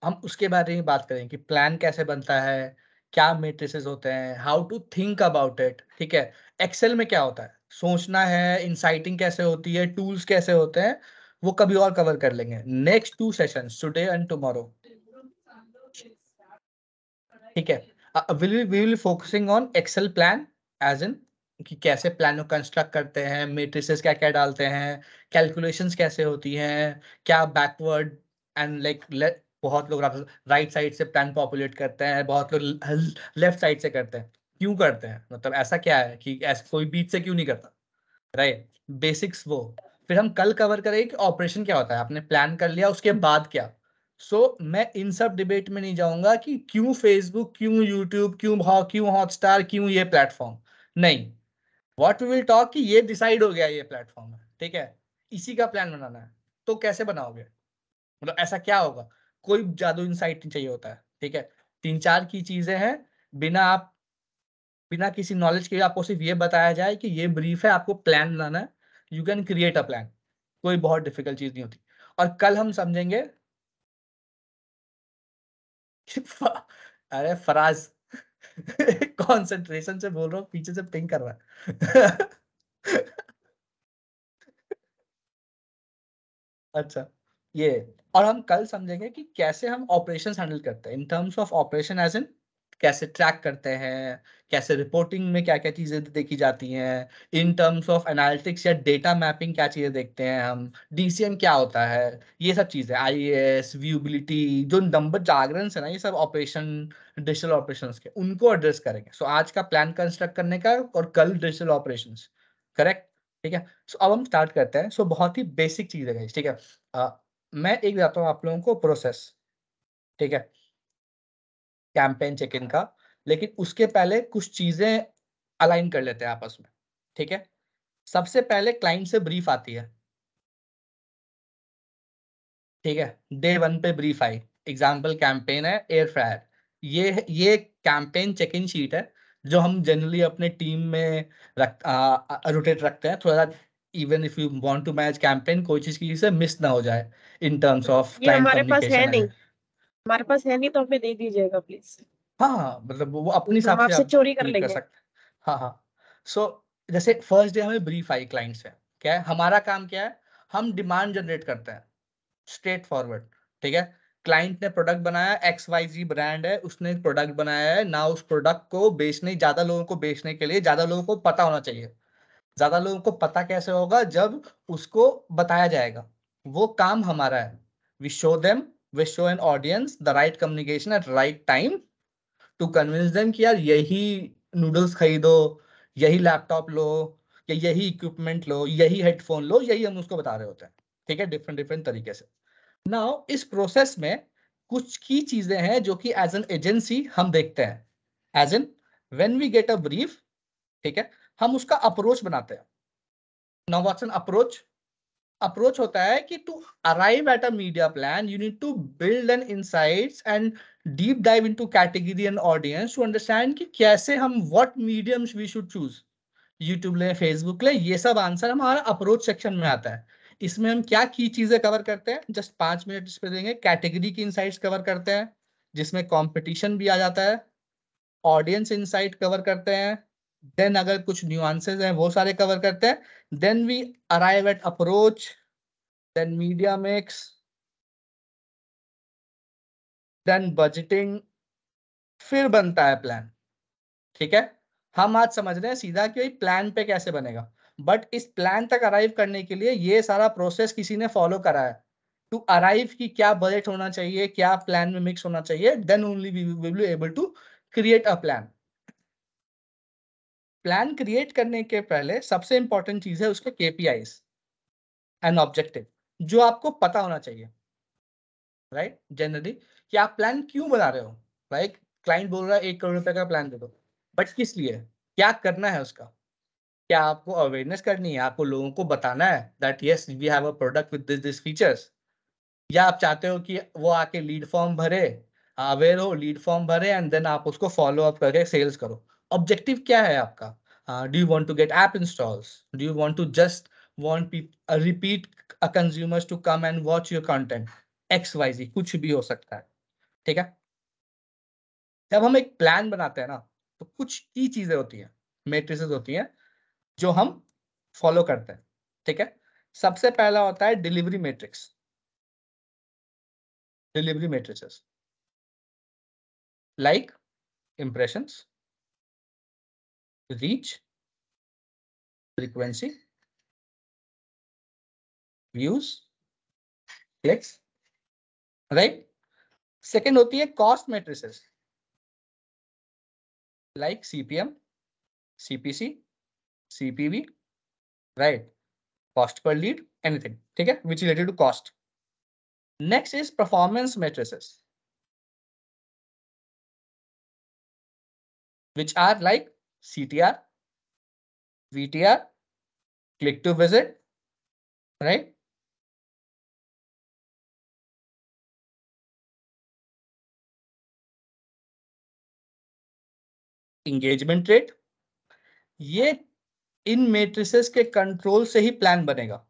हम उसके बारे में बात करेंगे कि प्लान कैसे बनता है, क्या मैट्रिसेस होते हैं, how to think about it, ठीक है। एक्सेल में क्या होता है, सोचना है, इंसाइटिंग कैसे होती है, टूल्स कैसे होते हैं, वो कभी और कवर कर लेंगे। Next 2 sessions today and tomorrow, ठीक है। We will focusing on Excel plan as in कि कैसे प्लान को कंस्ट्रक्ट करते हैं, मैट्रिसेस क्या क्या डालते हैं, कैलकुलेशंस कैसे होती हैं, क्या बैकवर्ड एंड लाइक बहुत लोग राइट साइड से प्लान पॉपुलेट करते हैं, बहुत लोग लेफ्ट साइड से करते हैं। क्यों करते हैं, मतलब ऐसा क्या है कि ऐसा कोई बीच से क्यों नहीं करता, राइट। बेसिक्स वो। फिर हम कल कवर करेंगे कि ऑपरेशन क्या होता है, आपने प्लान कर लिया उसके बाद क्या। मैं इन सब डिबेट में नहीं जाऊंगा कि क्यों फेसबुक, क्यों यूट्यूब, क्यों हॉटस्टार, क्यों ये प्लेटफॉर्म, नहीं। व्हाट वी विल टॉक कि ये डिसाइड हो गया, ये प्लेटफॉर्म है, ठीक है, इसी का प्लान बनाना है। तो कैसे बनाओगे, मतलब ऐसा क्या होगा, कोई जादू इंसाइट नहीं चाहिए होता है, ठीक है। 3-4 की चीजें हैं, बिना किसी नॉलेज के आपको सिर्फ ये बताया जाए कि ये ब्रीफ है, आपको प्लान बनाना है, you can create a plan. कोई बहुत डिफिकल्ट चीज नहीं होती। और कल हम समझेंगे अरे फराज कंसंट्रेशन से बोल रहा हूँ, पीछे से पिंग कर रहा है अच्छा, ये। और हम कल समझेंगे कि कैसे हम ऑपरेशंस हैंडल करते हैं, in terms of operation as in कैसे ट्रैक करते हैं, कैसे रिपोर्टिंग में क्या क्या चीजें देखी जाती हैं, इन टर्म्स ऑफ एनालिटिक्स या डेटा मैपिंग क्या चीजें देखते हैं हम, डीसीएम क्या होता है, ये सब चीजें, आईएएस, व्यूबिलिटी, जो नंबर जागरण है ना, ये सब ऑपरेशन, डिजिटल ऑपरेशंस के, उनको एड्रेस करेंगे। आज का प्लान कंस्ट्रक्ट करने का, और कल डिजिटल ऑपरेशंस, करेक्ट, ठीक है। अब हम स्टार्ट करते हैं। बहुत ही बेसिक चीज है guys, ठीक है। मैं एक बताता हूँ आप लोगों को प्रोसेस, ठीक है, कैंपेन चेक इन का। लेकिन उसके पहले कुछ चीजें अलाइन कर लेते हैं आपस में, ठीक है। सबसे पहले क्लाइंट से ब्रीफ आती है, ठीक है। डे 1 पे ब्रीफ आई, एग्जाम्पल कैंपेन है एयर फ्रायर, ये कैंपेन चेक इन शीट है, जो हम जनरली अपने टीम में रोटेट रखते हैं थोड़ा, even if you want to match campaign, कोई चीज की से मिस ना हो जाए इन टर्म्स ऑफ ये क्लाइंट हमारे पास है कम्युनिकेशन नहीं, एंड। हमारे पास है नहीं, तो हमें दे दीजिएगा प्लीज, हाँ हाँ, मतलब वो अपने हिसाब हम से आपसे आप चोरी कर ट्वीट कर लेंगे। सकते हैं। हाँ हाँ। सो जैसे फर्स्ट डे हमें ब्रीफ आई क्लाइंट से, क्या है हमारा काम, क्या है, हम डिमांड जनरेट करते हैं, स्ट्रेट फॉरवर्ड, ठीक है। क्लाइंट ने प्रोडक्ट बनाया, XYZ ब्रांड है, उसने एक प्रोडक्ट बनाया है ना, उस प्रोडक्ट को बेचने, ज्यादा लोगों को बेचने के लिए ज्यादा लोगों को पता होना चाहिए। ज्यादा लोगों को पता कैसे होगा, जब उसको बताया जाएगा। वो काम हमारा है। We show them, we show an audience the right communication at right time to convince them कि यार यही नूडल्स खरीदो, यही लैपटॉप लो, या यही इक्विपमेंट लो, यही हेडफोन लो, यही हम उसको बता रहे होते हैं, ठीक है, डिफरेंट डिफरेंट तरीके से। नाउ इस प्रोसेस में कुछ की चीजें हैं जो कि एज एन एजेंसी हम देखते हैं, as in when we get a brief, ठीक है, हम उसका अप्रोच बनाते हैं। Now what's an approach, approach होता है कि to arrive at a media plan you need to build an insights and deep dive into category and audience to understand कि कैसे हम what mediums we should choose, YouTube ले, Facebook ले, ये सब आंसर हमारा अप्रोच सेक्शन में आता है। इसमें हम क्या की चीजें कवर करते हैं, जस्ट 5 मिनट इस पे देंगे। कैटेगरी की इनसाइट्स कवर करते हैं, जिसमें कंपटीशन भी आ जाता है, ऑडियंस इनसाइट कवर करते हैं, देन अगर कुछ न्यूआंसेस हैं वो सारे कवर करते हैं, then we arrive at approach, then media mix, then budgeting, फिर बनता है प्लान, ठीक है। हम आज समझ रहे हैं सीधा कि प्लान पे कैसे बनेगा, बट इस प्लान तक अराइव करने के लिए ये सारा प्रोसेस किसी ने फॉलो करा है। टू अराइव की क्या बजट होना चाहिए, क्या प्लान में मिक्स होना चाहिए, then only we will be able to create a plan. Plan create करने के पहले सबसे इंपॉर्टेंट चीज है उसके केपीआईज एंड ऑब्जेक्टिव, जो आपको पता होना चाहिए, राइट। जनरली कि आप प्लान क्यों बना रहे हो, लाइक क्लाइंट बोल रहा है 1 करोड़ रुपए का प्लान दे दो, बट किस लिए, क्या करना है उसका, क्या आपको अवेयरनेस करनी है, आपको लोगों को बताना है that yes we have a product with this features, या आप चाहते हो कि वो आके लीड फॉर्म भरे, अवेयर हो, लीड फॉर्म भरे एंड देन आप उसको फॉलो अप करके सेल्स करो। ऑब्जेक्टिव क्या है आपका, do you want to get app installs, do you want to just want repeat consumers to come and watch your content, XYZ कुछ भी हो सकता है। ठीक है। जब हम एक प्लान बनाते हैं ना, तो कुछ की चीजें होती हैं, मैट्रिसेस होती हैं जो हम फॉलो करते हैं। ठीक है। सबसे पहला होता है delivery matrix. Delivery matrices like impressions, reach, frequency, views, clicks, right? Second होती है cost matrices like CPM, CPC, CPV, right? Cost per lead, anything, ठीक है, which related to cost. Next is performance matrices, which are like CTR, VTR, click to visit, right? Engagement rate. ये इन matrices के control से ही plan बनेगा,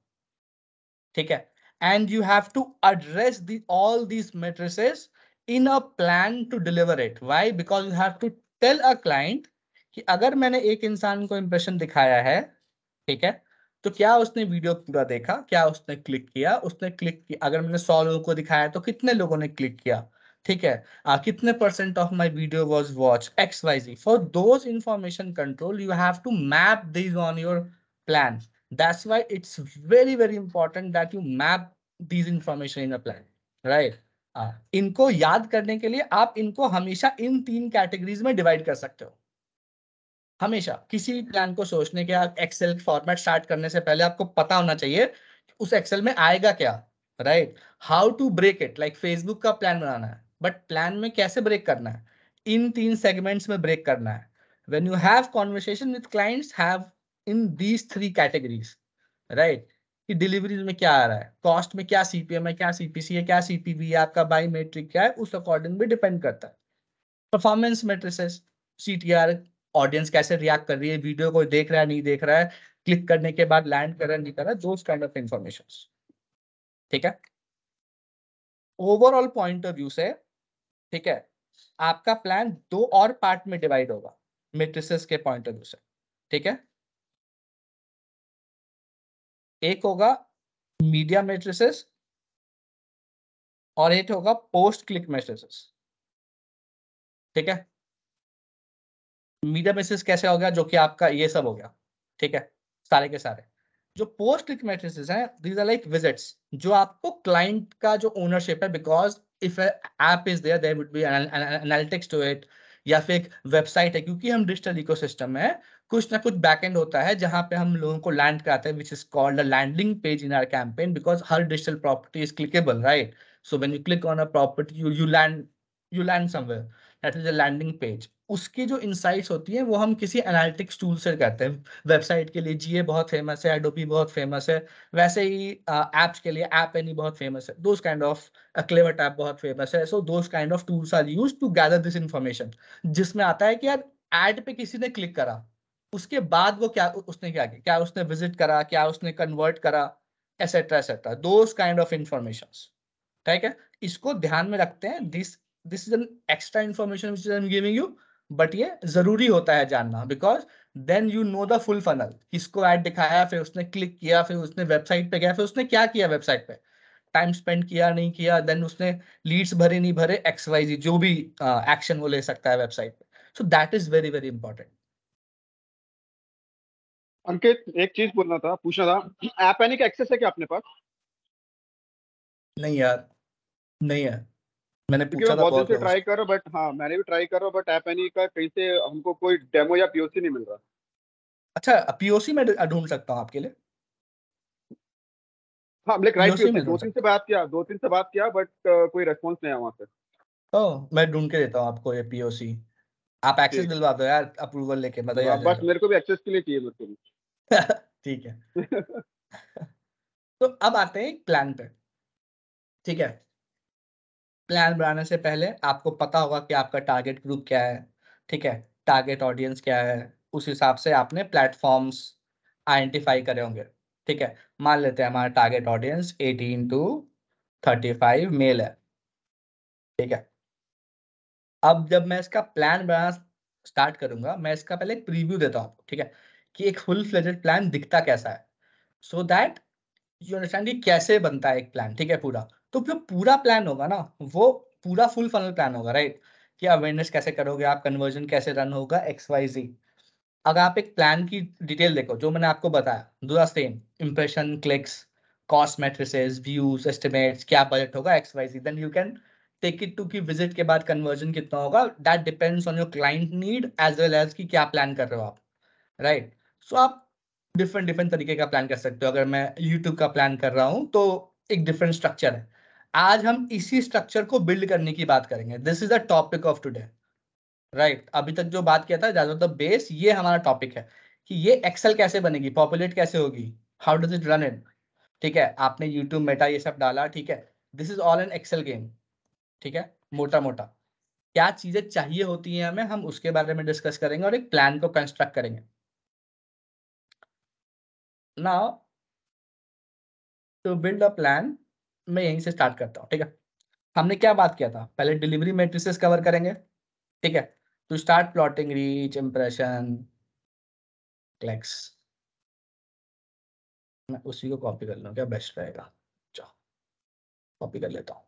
ठीक है। And you have to address all these metrics in a plan to deliver it. Why? Because you have to tell a client कि अगर मैंने एक इंसान को इंप्रेशन दिखाया है, ठीक है, तो क्या उसने वीडियो पूरा देखा, क्या उसने क्लिक किया, उसने क्लिक किया, अगर मैंने 100 लोगों को दिखाया तो कितने लोगों ने क्लिक किया, ठीक है, कितने % of my video was watch, XYZ. For those information control you have to map this on your plan. That's why it's very very important that you map these information in a plan, right? इनको याद करने के लिए आप इनको हमेशा इन 3 categories में divide कर सकते हो। हमेशा किसी भी प्लान को सोचने के, एक्सेल फॉर्मेट स्टार्ट करने से पहले आपको पता होना चाहिए उस एक्सेल में आएगा क्या, right? How to break it, like Facebook का प्लान बनाना है, बट प्लान में कैसे ब्रेक करना है, इन 3 सेगमेंट्स में ब्रेक करना है। When you have conversation with clients, have in these 3 categories, right? कि डिलीवरीज में क्या आ रहा है, कॉस्ट में क्या CPM है, क्या CPC है, क्या CPV है, आपका बाई मेट्रिक क्या है, उस अकॉर्डिंग भी डिपेंड करता है। परफॉर्मेंस मेट्रिसेस, CTR, ऑडियंस कैसे रिएक्ट कर रही है, वीडियो को देख रहा है नहीं देख रहा है, क्लिक करने के बाद लैंड कर रहा है नहीं कर रहा है, दोस काइंड ऑफ इंफॉर्मेशन, ठीक है। ओवरऑल पॉइंट ऑफ व्यू से, ठीक है, आपका प्लान 2 और पार्ट में डिवाइड होगा मेट्रिसेस के पॉइंट ऑफ व्यू से, ठीक है। एक होगा मीडिया मेट्रिसेस और एक होगा पोस्ट क्लिक मेट्रिसेस, ठीक है। मीडिया मेट्रिसेस कैसे हो गया, जो कि आपका ये सब हो गया, ठीक है, सारे के सारे। जो पोस्ट क्लिक मैट्रिसेस हैं, दीज आर लाइक विजिट्स, जो आपको क्लाइंट का जो ओनरशिप है, because if app is there there would be analytics to it, या फिर एक वेबसाइट है, क्योंकि हम डिजिटल इकोसिस्टम में है, कुछ ना कुछ बैकएंड होता है जहां पे हम लोगों को लैंड कराते हैं, which is called a landing page in our campaign, because हर digital property is clickable, right? So when you click on a property, you land somewhere, that is a landing page. उसकी जो insights होती हैं वो हम किसी analytics tool से करते हैं। वेबसाइट के लिए GA बहुत फेमस है, एडोबी बहुत फेमस है, वैसे ही एप्स के लिए ऐप एनी बहुत फेमस है, those kind of CleverTap बहुत फेमस है। So those kind of tools are used to gather this information, जिसमें आता है कि यार एड पे किसी ने क्लिक करा, उसके बाद वो क्या, उसने क्या किया, क्या उसने विजिट करा, क्या उसने कन्वर्ट करा, etcetera etcetera, those kind of informations, ठीक है। इसको ध्यान में रखते हैं, this is an extra information which I am giving you, but ये जरूरी होता है जानना, because then you know the full funnel, किसको ऐड दिखाया, फिर उसने क्लिक किया, फिर उसने वेबसाइट पे गया, फिर उसने क्या किया वेबसाइट पे, टाइम स्पेंड किया नहीं किया, देन उसने लीड्स भरे नहीं भरे, XYZ जो भी एक्शन वो ले सकता है वेबसाइट पे। So that is very very important. Ankit, एक चीज बोलना था, पूछना था, ऐप एनी का एक्सेस है क्या अपने पास? नहीं यार, नहीं है, मैंने क्योंकि पूछा मैं था बहुत दिन बहुत से लोगों से। ट्राई कर रहा हूँ, बट हाँ मैंने भी ट्राई कर रहा हूँ, बट ऐप एनी का कहीं से हमको कोई डेमो या POC नहीं मिल रहा। अच्छा, POC में ढूंढ सकता हूँ आपके लिए, हाँ लाइक राइट POC POC, में दो ढूंढ तीन सकता से बात किया, बट कोई रेस्पॉन्स नहीं आया वहां से। हूँ। मैं ढूंढ के देता हूँ आपको ये POC। आप एक्सेस ठीक, दिलवा दो यार, अप्रूवल लेके मजा ही आ बस जाएगा। मेरे को भी एक्सेस के लिए चाहिए, मेरे को भी। ठीक है। तो अब आते हैं प्लान पे, ठीक है। प्लान बनाने से पहले आपको पता होगा कि आपका टारगेट ग्रुप क्या है, ठीक है, टारगेट ऑडियंस क्या है, उस हिसाब से आपने प्लेटफॉर्म्स आइडेंटिफाई करे होंगे, ठीक है। मान लेते हैं हमारा टारगेट ऑडियंस 18 to 35 मेल है, ठीक है। अब जब मैं इसका प्लान बनाना स्टार्ट करूंगा, मैं इसका पहले एक प्रीव्यू देता हूँ, ठीक है, कि एक फुल फ्लेजेड प्लान दिखता कैसा है, सो दैट यू अंडरस्टैंड कि कैसे बनता है एक प्लान, ठीक है पूरा। तो जो पूरा प्लान होगा ना, वो पूरा फुल फनल प्लान होगा, राइट, कि अवेयरनेस कैसे करोगे आप, कन्वर्जन कैसे रन होगा, XYZ। अगर आप एक प्लान की डिटेल देखो, जो मैंने आपको बताया, दूसरा same, impression, clicks, cost matrices, views, estimates, क्या बजट होगा, XYZ, then you can take it to कि विजिट के बाद कन्वर्जन कितना होगा, that depends on your client need as well as कि क्या प्लान कर रहे हो आप, राइट। सो आप डिफरेंट डिफरेंट तरीके का प्लान कर सकते हो। अगर मैं यूट्यूब का प्लान कर रहा हूँ तो एक डिफरेंट स्ट्रक्चर है। आज हम इसी स्ट्रक्चर को बिल्ड करने की बात करेंगे। This is the topic of today, right. अभी तक जो बात किया था दैट वाज द बेस, ये हमारा टॉपिक है कि ये एक्सेल कैसे बनेगी, पॉपुलेट कैसे होगी, how does it run it, ठीक है। आपने यूट्यूब, मेटा ये सब डाला, ठीक है, this is all an Excel game, ठीक है। मोटा मोटा क्या चीजें चाहिए होती हैं हमें, हम उसके बारे में डिस्कस करेंगे और एक प्लान को कंस्ट्रक्ट करेंगे। Now to build a plan, मैं यहीं से स्टार्ट करता हूँ, ठीक है। हमने क्या बात किया था, पहले डिलीवरी मैट्रिसेस कवर करेंगे, ठीक है। To start plotting reach, impression, clicks. मैं उसी को कॉपी कर लूँ क्या, बेस्ट रहेगा। चलो कॉपी कर लेता हूँ।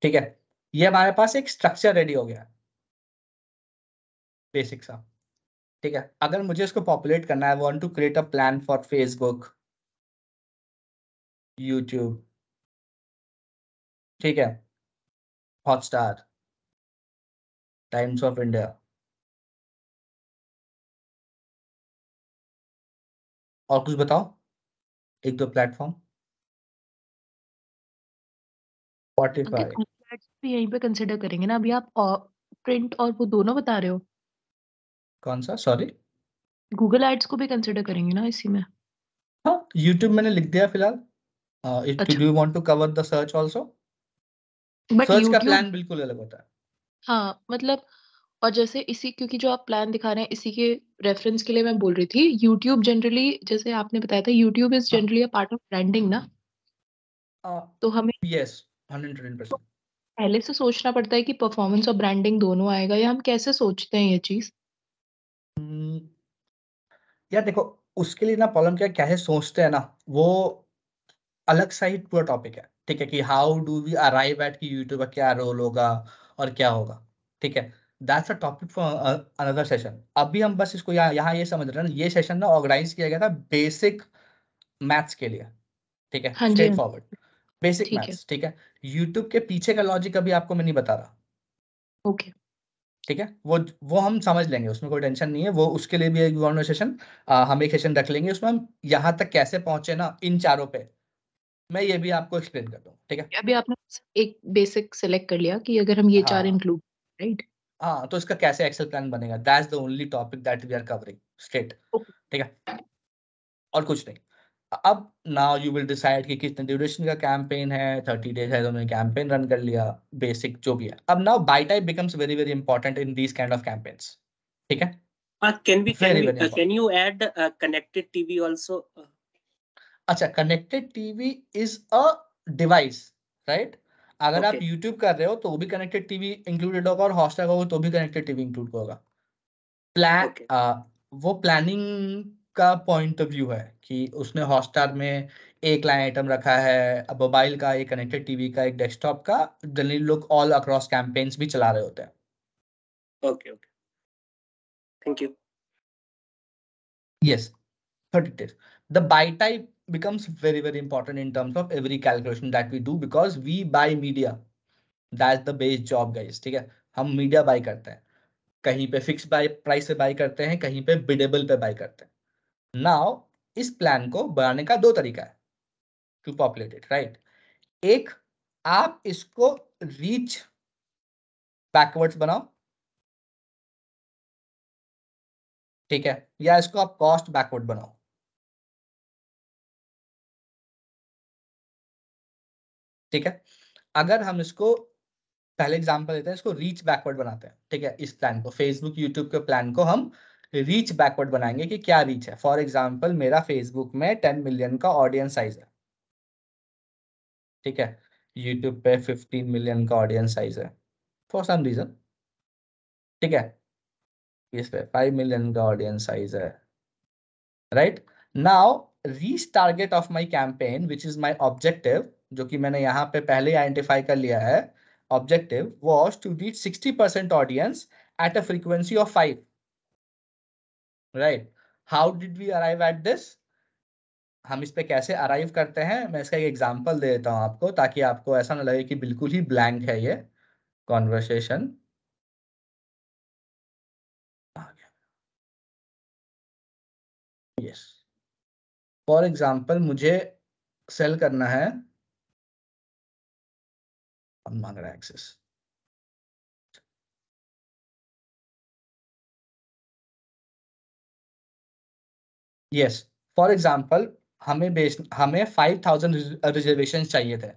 ठीक है, ये हमारे पास एक स्ट्रक्चर रेडी हो गया, बेसिक सा, ठीक है। अगर मुझे इसको पॉपुलेट करना है, I want to create a plan for Facebook, YouTube, ठीक है, हॉटस्टार, टाइम्स ऑफ इंडिया, और कुछ बताओ, एक दो प्लेटफॉर्म, अंकित, स्पॉटिफाई। गूगल एड्स भी यहीं पे कंसिडर करेंगे ना? अभी आप प्रिंट और वो दोनों बता रहे हो, कौन सा, सॉरी। गूगल एड्स को भी कंसिडर करेंगे ना इसी में? हाँ, यूट्यूब मैंने लिख दिया फिलहाल। इट अच्छा, do you want to cover the search also? But search का यूट्यूब, प्लान बिल्कुल अलग होता है। हाँ मतलब, और जैसे इसी, क्योंकि जो आप प्लान दिखा रहे हैं इसी के रेफरेंस के लिए मैं बोल रही थी, यूट्यूब जनरली, जैसे आपने बताया था, यूट्यूब इज हाँ, generally a part of branding ना, तो हमें यस, 100%। पहले से सोचना पड़ता है कि परफॉर्मेंस और ब्रांडिंग दोनों आएगा, या हम कैसे सोचते हैं ये चीज? यार देखो, उसके लिए ना प्रॉब्लम क्या है, कैसे सोचते हैं ना, वो अलग सा ही पूरा टॉपिक है, ठीक है, कि how do we arrive at कि यूट्यूब का क्या रोल होगा और क्या होगा, ठीक है। That's a topic for another session. अभी हम बस इसको यहाँ ये समझ रहे हैं, ये सेशन ना ऑर्गेनाइज किया गया था बेसिक मैथ्स के लिए, ठीक है, हाँ जी, स्ट्रेट हाँ, फॉरवर्ड बेसिक ठीक है, मैथ्स, ठीक है। यूट्यूब के पीछे का लॉजिक अभी आपको मैं नहीं बता रहा, ओके। ठीक है। वो हम समझ लेंगे, उसमें कोई टेंशन नहीं है, वो उसके लिए भी एक कॉन्वर्सेशन हम एक सेशन रख लेंगे, उसमें हम यहाँ तक कैसे पहुंचे ना इन चारों पे, मैं ये भी आपको एक्सप्लेन कर दूँ, ठीक है। अभी आपने एक बेसिक सेलेक्ट कर लिया कि अगर हम ये चार हाँ इंक्लूड, राइट? हाँ, तो इसका कैसे एक्सेल प्लान बनेगा, that's the only topic that we are covering straight, okay, ठीक है, और कुछ नहीं। अब नाउ यू विल डिसाइड कि कितने ड्यूरेशन का कैंपेन है, 30 डेज है तो हमने कैंपेन रन कर लिया, बेसिक जो भी है। अब now bye type becomes very very important in these kind of campaigns, ठीक है, Can we very very can important. you add connected TV also? अच्छा, connected TV is a device, right. अगर आप Okay, यूट्यूब कर रहे हो तो वो भी कनेक्टेड टीवी इंक्लूडेड होगा, और हॉटस्टार होगा तो भी कनेक्टेड टीवी इंक्लूड होगा। okay, वो प्लानिंग का पॉइंट ऑफ व्यू है कि उसने हॉटस्टार में एक लाइन आइटम रखा है, अब मोबाइल का, एक कनेक्टेड टीवी का, एक डेस्कटॉप का, जनरली लोग ऑल अक्रॉस कैंपेन्स भी चला रहे होते हैं। okay, okay. Thank you. Yes, 30 days. The buy type becomes very very important in terms of every calculation that we do because we buy media. That's the base job guys, ठीक है। हम media bye करते हैं, कहीं पे fix by price पे bye करते हैं, कहीं पे बिडेबल पे बाय करते हैं। नाउ इस प्लान को बनाने का दो तरीका है टू पॉपुलेट इट, राइट। एक, आप इसको रीच बैकवर्ड्स बनाओ, ठीक है, या इसको आप कॉस्ट बैकवर्ड बनाओ। ठीक है। अगर हम इसको पहले एग्जांपल लेते हैं, इसको रीच बैकवर्ड बनाते हैं, ठीक है। इस प्लान को, फेसबुक यूट्यूब के प्लान को हम रीच बैकवर्ड बनाएंगे कि क्या रीच है। फॉर एग्जांपल मेरा फेसबुक में 10 मिलियन का ऑडियंस साइज है, ठीक है। यूट्यूब पे 15 मिलियन का ऑडियंस साइज है फॉर सम रीजन, ठीक है। इस पे 5 मिलियन का ऑडियंस साइज है, right. Now reach target of my campaign which is my objective, जो कि मैंने यहाँ पे पहले आइडेंटिफाई कर लिया है। Objective was to reach 60% audience at a frequency of 5, right. How did we arrive at this? हम इस पे कैसे अराइव करते हैं, मैं इसका एक एग्जांपल दे देता हूँ आपको, ताकि आपको ऐसा ना लगे कि बिल्कुल ही ब्लैंक है ये कॉन्वर्सेशन। यस, फॉर एग्जांपल मुझे सेल करना है, मांग रहा है एक्सेस। यस, फॉर एग्जांपल हमें 5000 रिजर्वेशन चाहिए थे,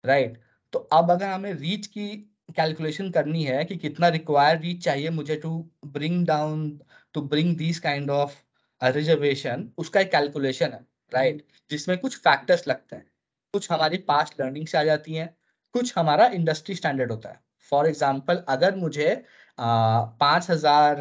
राइट। तो अब अगर हमें रीच की कैलकुलेशन करनी है कि कितना रिक्वायर्ड रीच चाहिए मुझे to bring this kind of reservation, उसका एक कैलकुलेशन है, राइट। जिसमें कुछ फैक्टर्स लगते हैं, कुछ हमारी पास्ट लर्निंग से आ जाती हैं, कुछ हमारा इंडस्ट्री स्टैंडर्ड होता है। फॉर एग्जाम्पल अगर मुझे 5000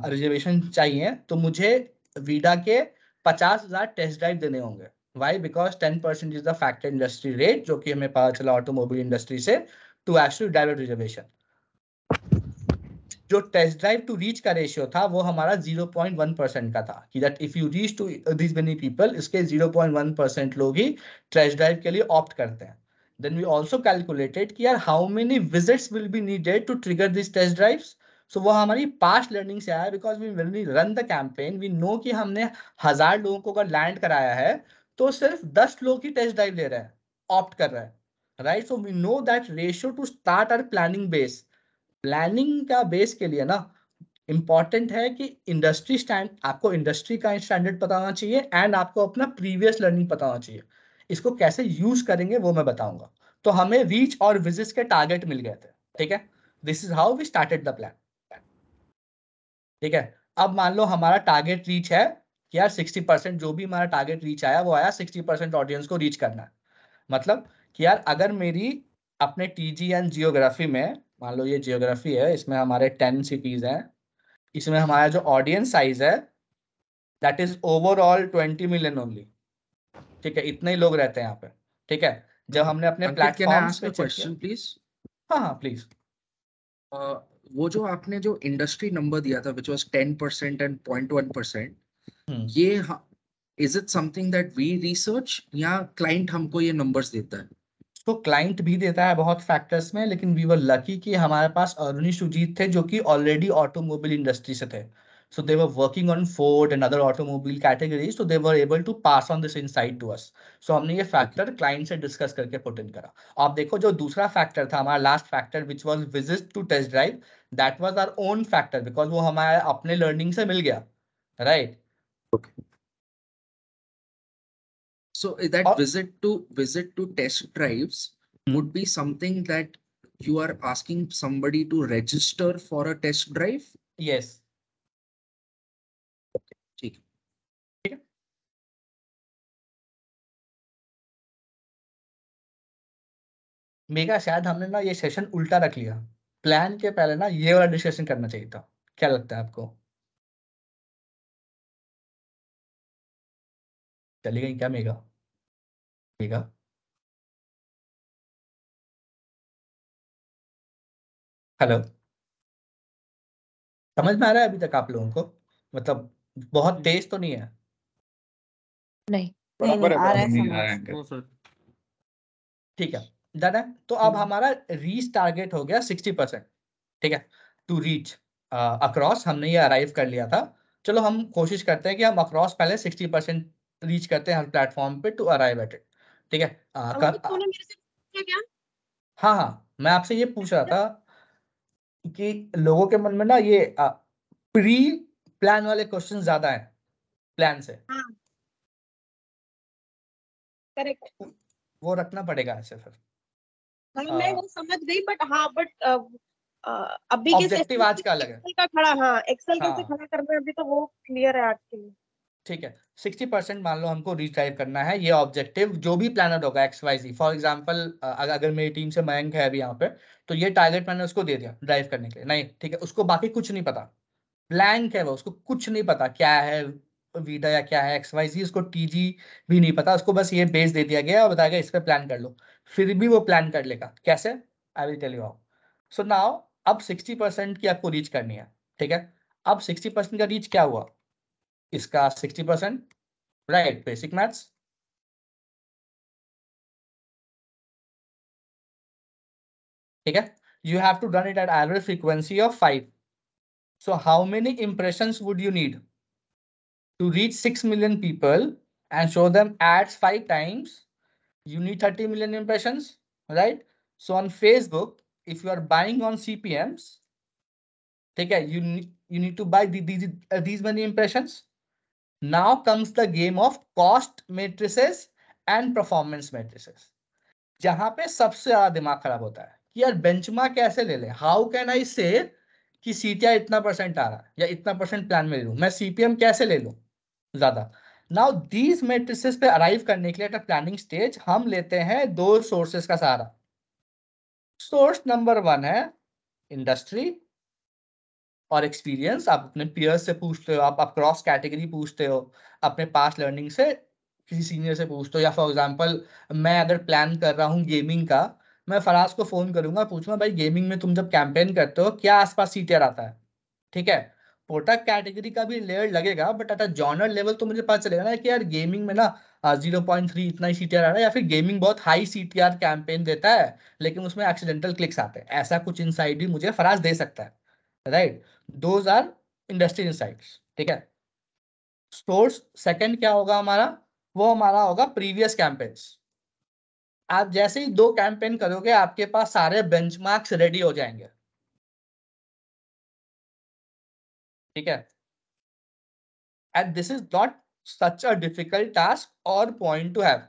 रिजर्वेशन चाहिए तो मुझे वीडा के 50,000 टेस्ट ड्राइव देने होंगे। Why? Because 10% is the factor industry rate, जो कि हमें पता चला ऑटोमोबाइल इंडस्ट्री से, टू एक्चुअली डायरेक्ट रिजर्वेशन। जो टेस्ट ड्राइव टू रीच का रेशियो था वो हमारा 0.1% का था, कि that if you reach to this many people, इसके 0.1% लोग ही टेस्ट ड्राइव के लिए ऑप्ट करते हैं। देन वी आल्सो कैलकुलेटेड कि यार how many visits will be needed to trigger this test drives. So वो हमारी पास्ट लर्निंग से आया, because we run the campaign we know कि हमने 1000 लोगों को अगर लैंड कराया है तो सिर्फ 10 लोग ही टेस्ट ड्राइव ले रहे हैं, ऑप्ट कर रहे हैं, right. So we know that ratio to start our planning base. Planning का बेस के लिए ना इंपॉर्टेंट है कि इंडस्ट्री स्टैंड, आपको इंडस्ट्री का स्टैंडर्ड पता होना चाहिए एंड आपको अपना प्रीवियस लर्निंग पता होना चाहिए। इसको कैसे यूज करेंगे वो मैं बताऊंगा। तो हमें रीच और विजिट्स के टारगेट मिल गए थे, ठीक है। This is how we started the plan, ठीक है। अब मान लो हमारा टारगेट रीच है कि यार 60%, जो भी हमारा टारगेट रीच आया वो आया 60% ऑडियंस को रीच करना है। मतलब कि यार अगर मेरी अपने टीजी एंड जियोग्राफी में, मान लो ये जियोग्राफी है, इसमें हमारे 10 सिटीज हैं, इसमें हमारा जो ऑडियंस साइज है that is overall 20 million only, ठीक है। इतने ही लोग रहते हैं यहाँ पे, ठीक है। जब हमने अपने अंकित, can I प्लेटफॉर्म्स ask पे a चेक किया, question, please? हाँ हाँ प्लीज। वो जो आपने जो इंडस्ट्री नंबर दिया था which was 10% and 0.1%, ये is it something that we research या क्लाइंट हमको ये नंबर्स देता है? तो क्लाइंट भी देता है बहुत फैक्टर्स में, लेकिन वी वर लकी कि हमारे पास अरुणी सुजीत थे जो कि ऑलरेडी ऑटोमोबाइल इंडस्ट्री से थे। So they were working on Ford and other automobile categories, so they were able to pass on this insight to us. So हमने ये फैक्टर क्लाइंट से डिस्कस करके पुट इन करा। आप देखो जो दूसरा फैक्टर था हमारा last factor which was visit to test drive, that was our own factor, because वो हमारे अपने लर्निंग से मिल गया, राइट। So that और visit to test drives would be something that you are asking somebody to register for a test drive? Yes, ठीक है। Mega शायद हमने ना ये सेशन उल्टा रख लिया, प्लान के पहले ना ये वाला डिस्कशन करना चाहिए था। क्या लगता है आपको? चली गई क्या मेगा? मेगा हेलो, समझ में आ रहा है अभी तक आप लोगों को? मतलब बहुत तेज तो नहीं है? नहीं, बराबर है, आ रहा बराबर है है। समझ। ठीक है, डन है। तो अब हमारा रीच टारगेट हो गया 60%, ठीक है। टू रीच अक्रॉस हमने ये अराइव कर लिया था। चलो हम कोशिश करते हैं कि हम अक्रॉस पहले 60% रीच करते हैं हर प्लेटफॉर्म पे टू अराइव एट इट, ठीक है। अंकित, तूने मेरे से पूछा क्या? हाँ हाँ, मैं आपसे ये पूछ रहा था कि लोगों के मन में ना ये प्री प्लान वाले क्वेश्चन ज्यादा है प्लान से। हाँ, करेक्ट। वो रखना पड़ेगा ऐसे फिर, हाँ मैं वो समझ गई, बट हाँ अभी के ऑब्जेक्टिव आज का अलग है। एक्सेल का खड़ा, हाँ एक्सेल कैसे हाँ। खड़ा करना है अभी तो वो क्लियर है आज के लिए। ठीक है, 60% मान लो हमको रीड्राइव करना है, ये ऑब्जेक्टिव जो भी प्लानर होगा XYZ। फॉर एग्जांपल अगर मेरी टीम से मयंक है अभी यहाँ पे, तो ये टारगेट मैंने उसको दे दिया ड्राइव करने के लिए। नहीं, ठीक है, उसको बाकी कुछ नहीं पता, ब्लैंक है वो, उसको कुछ नहीं पता क्या है वीडा या क्या है XYZ, उसको TG भी नहीं पता, उसको बस ये बेस दे दिया गया और बताया गया इस पे प्लान कर लो। फिर भी वो प्लान कर लेगा, कैसे? I will tell you how. So now अब 60% की आपको रीच करनी है, ठीक है। अब 60% का रीच क्या हुआ इसका? 60%, राइट, बेसिक मैथ्स। ठीक है, you have to run it at average frequency of 5. So how many impressions would you need to reach 6 million people and show them ads 5 times? You need 30 million impressions, right? So on Facebook, if you are buying on CPMs, okay, you need to buy these many impressions. Now comes the game of cost matrices and performance matrices, जहां पे सबसे ज्यादा दिमाग खराब होता है कि यार बेंचमार्क कैसे ले ले। हाउ कैन आई से कि CTR इतना परसेंट आ रहा है या इतना परसेंट प्लान में ले लूं, मैं CPM कैसे ले लूं ज्यादा। नाउ दीज मैट्रिसेस पे अराइव करने के लिए एट प्लानिंग स्टेज हम लेते हैं 2 सोर्सेस का सहारा। सोर्स नंबर 1 है इंडस्ट्री और एक्सपीरियंस। आप अपने पीयर्स से पूछते हो, आप क्रॉस कैटेगरी पूछते हो, अपने पास्ट लर्निंग से किसी सीनियर से पूछते हो, या फॉर एग्जांपल मैं अगर प्लान कर रहा हूँ गेमिंग का, मैं फराज को फोन करूंगा, पूछूंगा भाई गेमिंग में तुम जब कैंपेन करते हो क्या आसपास CTR आता है। ठीक है, प्रोडक्ट कैटेगरी का भी लेयर लगेगा, but at a genre level तो मुझे पता चलेगा ना कि यार गेमिंग में ना 0.3 इतना ही CTR आ रहा है, या फिर गेमिंग बहुत हाई CTR कैंपेन देता है लेकिन उसमें एक्सीडेंटल क्लिक्स आते हैं। ऐसा कुछ इनसाइट भी मुझे फराज दे सकता है, right. Those our industry insights, ठीक है। सोर्स सेकंड क्या होगा हमारा? वो हमारा होगा प्रीवियस कैंपेन्स। आप जैसे ही 2 कैंपेन करोगे आपके पास सारे बेंचमार्क्स रेडी हो जाएंगे, ठीक है। And this is not such a difficult task और पॉइंट टू हैव,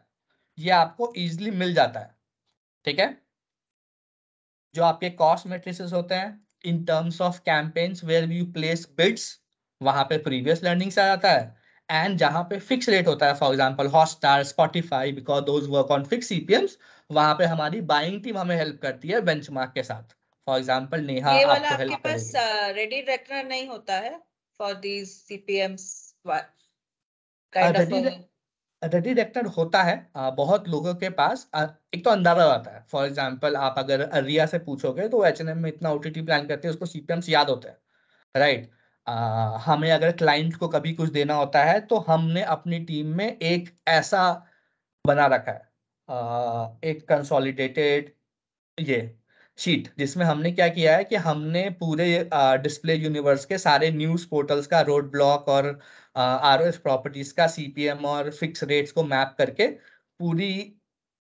ये आपको इजीली मिल जाता है, ठीक है। जो आपके कॉस्ट मैट्रिसेस होते हैं in terms of campaigns where you place bids, वहां पे प्रीवियस लर्निंग से आ जाता है। एंड जहां पे फिक्स रेट होता है, for example Hotstar, Spotify, because those work on fix CPMs, वहां पे हमारी बाइंग टीम हमें हेल्प करती है बेंचमार्क के साथ। फॉर एग्जांपल नेहा ये वाला आपको आपके हेल्प पास करेगी। रेडी रेकनर नहीं होता है for these CPMs kind of. Ready reckoner होता है बहुत लोगों के पास। एक तो अंदाजा आता है, फॉर एग्जांपल आप अगर रिया से पूछोगे तो H&M में इतना OTT प्लान करते हैं, उसको CPMs याद होता है, राइट। हमें अगर क्लाइंट को कभी कुछ देना होता है तो हमने अपनी टीम में एक ऐसा बना रखा है, एक कंसोलिडेटेड ये शीट, जिसमें हमने क्या किया है कि हमने पूरे डिस्प्ले यूनिवर्स के सारे न्यूज पोर्टल्स का रोड ब्लॉक और ROS प्रॉपर्टीज का CPM और फिक्स रेट्स को मैप करके पूरी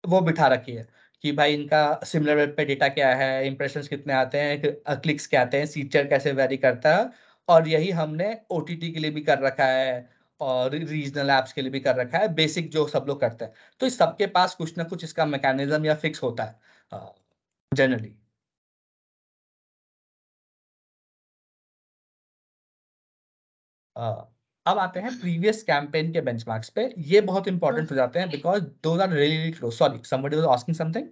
वो बिठा रखी है कि भाई इनका सिमिलर वेब पे डेटा क्या है, इंप्रेशंस कितने आते हैं, क्लिक्स क्या आते हैं, सीचर कैसे वेरी करता है। और यही हमने OTT के लिए भी कर रखा है और रीजनल एप्स के लिए भी कर रखा है, बेसिक जो सब लोग करते हैं। तो इस सबके पास कुछ ना कुछ इसका मैकेनिज्म या फिक्स होता है जनरली। अब आते हैं प्रीवियस कैंपेन के बेंचमार्क्स पे। ये बहुत इंपॉर्टेंट हो जाते हैं because those are really close. Sorry, somebody was asking something.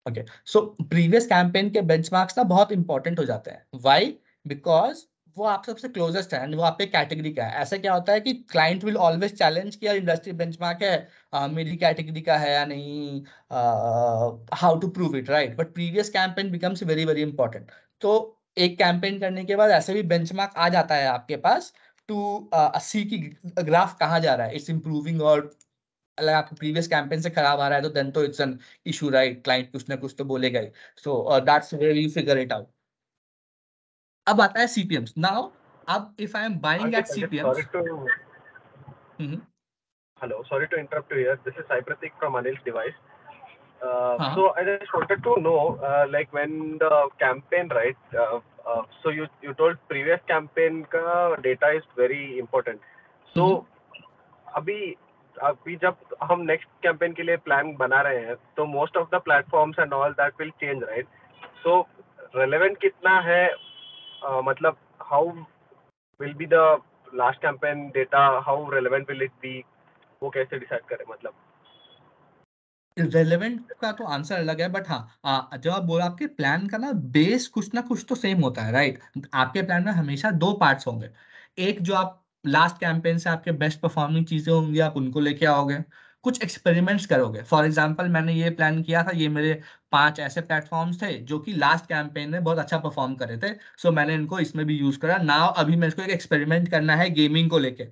Okay, so previous campaign के बेंचमार्क्स ना बहुत इंपॉर्टेंट हो जाते हैं। व्हाई? बिकॉज वो आप सबसे क्लोजेस्ट है, वो आपके कैटेगरी का है। ऐसा क्या होता है कि क्लाइंट विल ऑलवेज चैलेंज कि यार इंडस्ट्री बेंचमार्क है, मेरी कैटेगरी का है या नहीं, how to prove it, right. But previous campaign becomes very very important. तो एक कैंपेन करने के बाद ऐसे भी बेंचमार्क आ जाता है आपके पास टू सी की ग्राफ कहाँ जा रहा है, इट्स इंप्रूविंग। और अगर आपको प्रीवियस कैंपेन से खराब आ रहा है तो देन तो it's an issue, right. Client कुछ ना कुछ तो बोलेगा ही। So that's where you figure it out. अब आता है CPMs नाउ। अब if I am buying at CPMs, Hello, sorry to interrupt you here. This is Sai Pratik from Anil's device. हाँ, So I just wanted to know, like when the campaign, right? So you told previous campaign ka data is very important. So अभी अभी जब हम next campaign के लिए plan बना रहे हैं तो most of the platforms and all that will change, right? So relevant कितना है, मतलब how will be the last campaign data, how relevant will it be, वो कैसे डिसाइड करें? मतलब रेलेवेंट का तो आंसर अलग है, बट हाँ जब आप बोला आपके प्लान का ना बेस कुछ ना कुछ तो सेम होता है, राइट? आपके प्लान में हमेशा 2 पार्ट्स होंगे। एक जो आप लास्ट कैंपेन से आपके बेस्ट परफॉर्मिंग चीजें होंगी, आप उनको लेके आओगे, कुछ एक्सपेरिमेंट्स करोगे। फॉर एग्जांपल मैंने ये प्लान किया था, ये मेरे 5 ऐसे प्लेटफॉर्म्स थे जो कि लास्ट कैंपेन में बहुत अच्छा परफॉर्म करे थे, सो मैंने इनको इसमें भी यूज करा। नाउ अभी मेरे को एक एक्सपेरिमेंट करना है गेमिंग को लेके,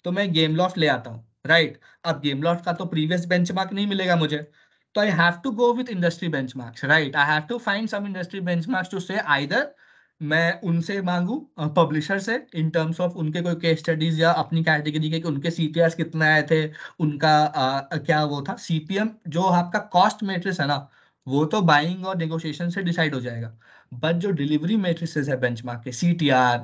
तो मैं गेमलॉफ्ट ले आता हूँ, राइट? अब गेमलॉफ्ट का तो प्रीवियस बेंचमार्क नहीं मिलेगा मुझे, so I have to go with industry benchmarks, right? I have to find some industry benchmarks to say either मैं उनसे मांगू पब्लिशर से इन टर्म्स ऑफ उनके कोई केस स्टडीज या अपनी कैटेगरी के कि उनके सीपीआर कितना आए थे, उनका क्या वो था सीपीएम। जो आपका कॉस्ट मैट्रिक्स है ना, वो तो बाइंग और नेगोशिएशन से डिसाइड हो जाएगा, बट जो डिलीवरी मैट्रिसेस है बेंचमार्क के, सीटीआर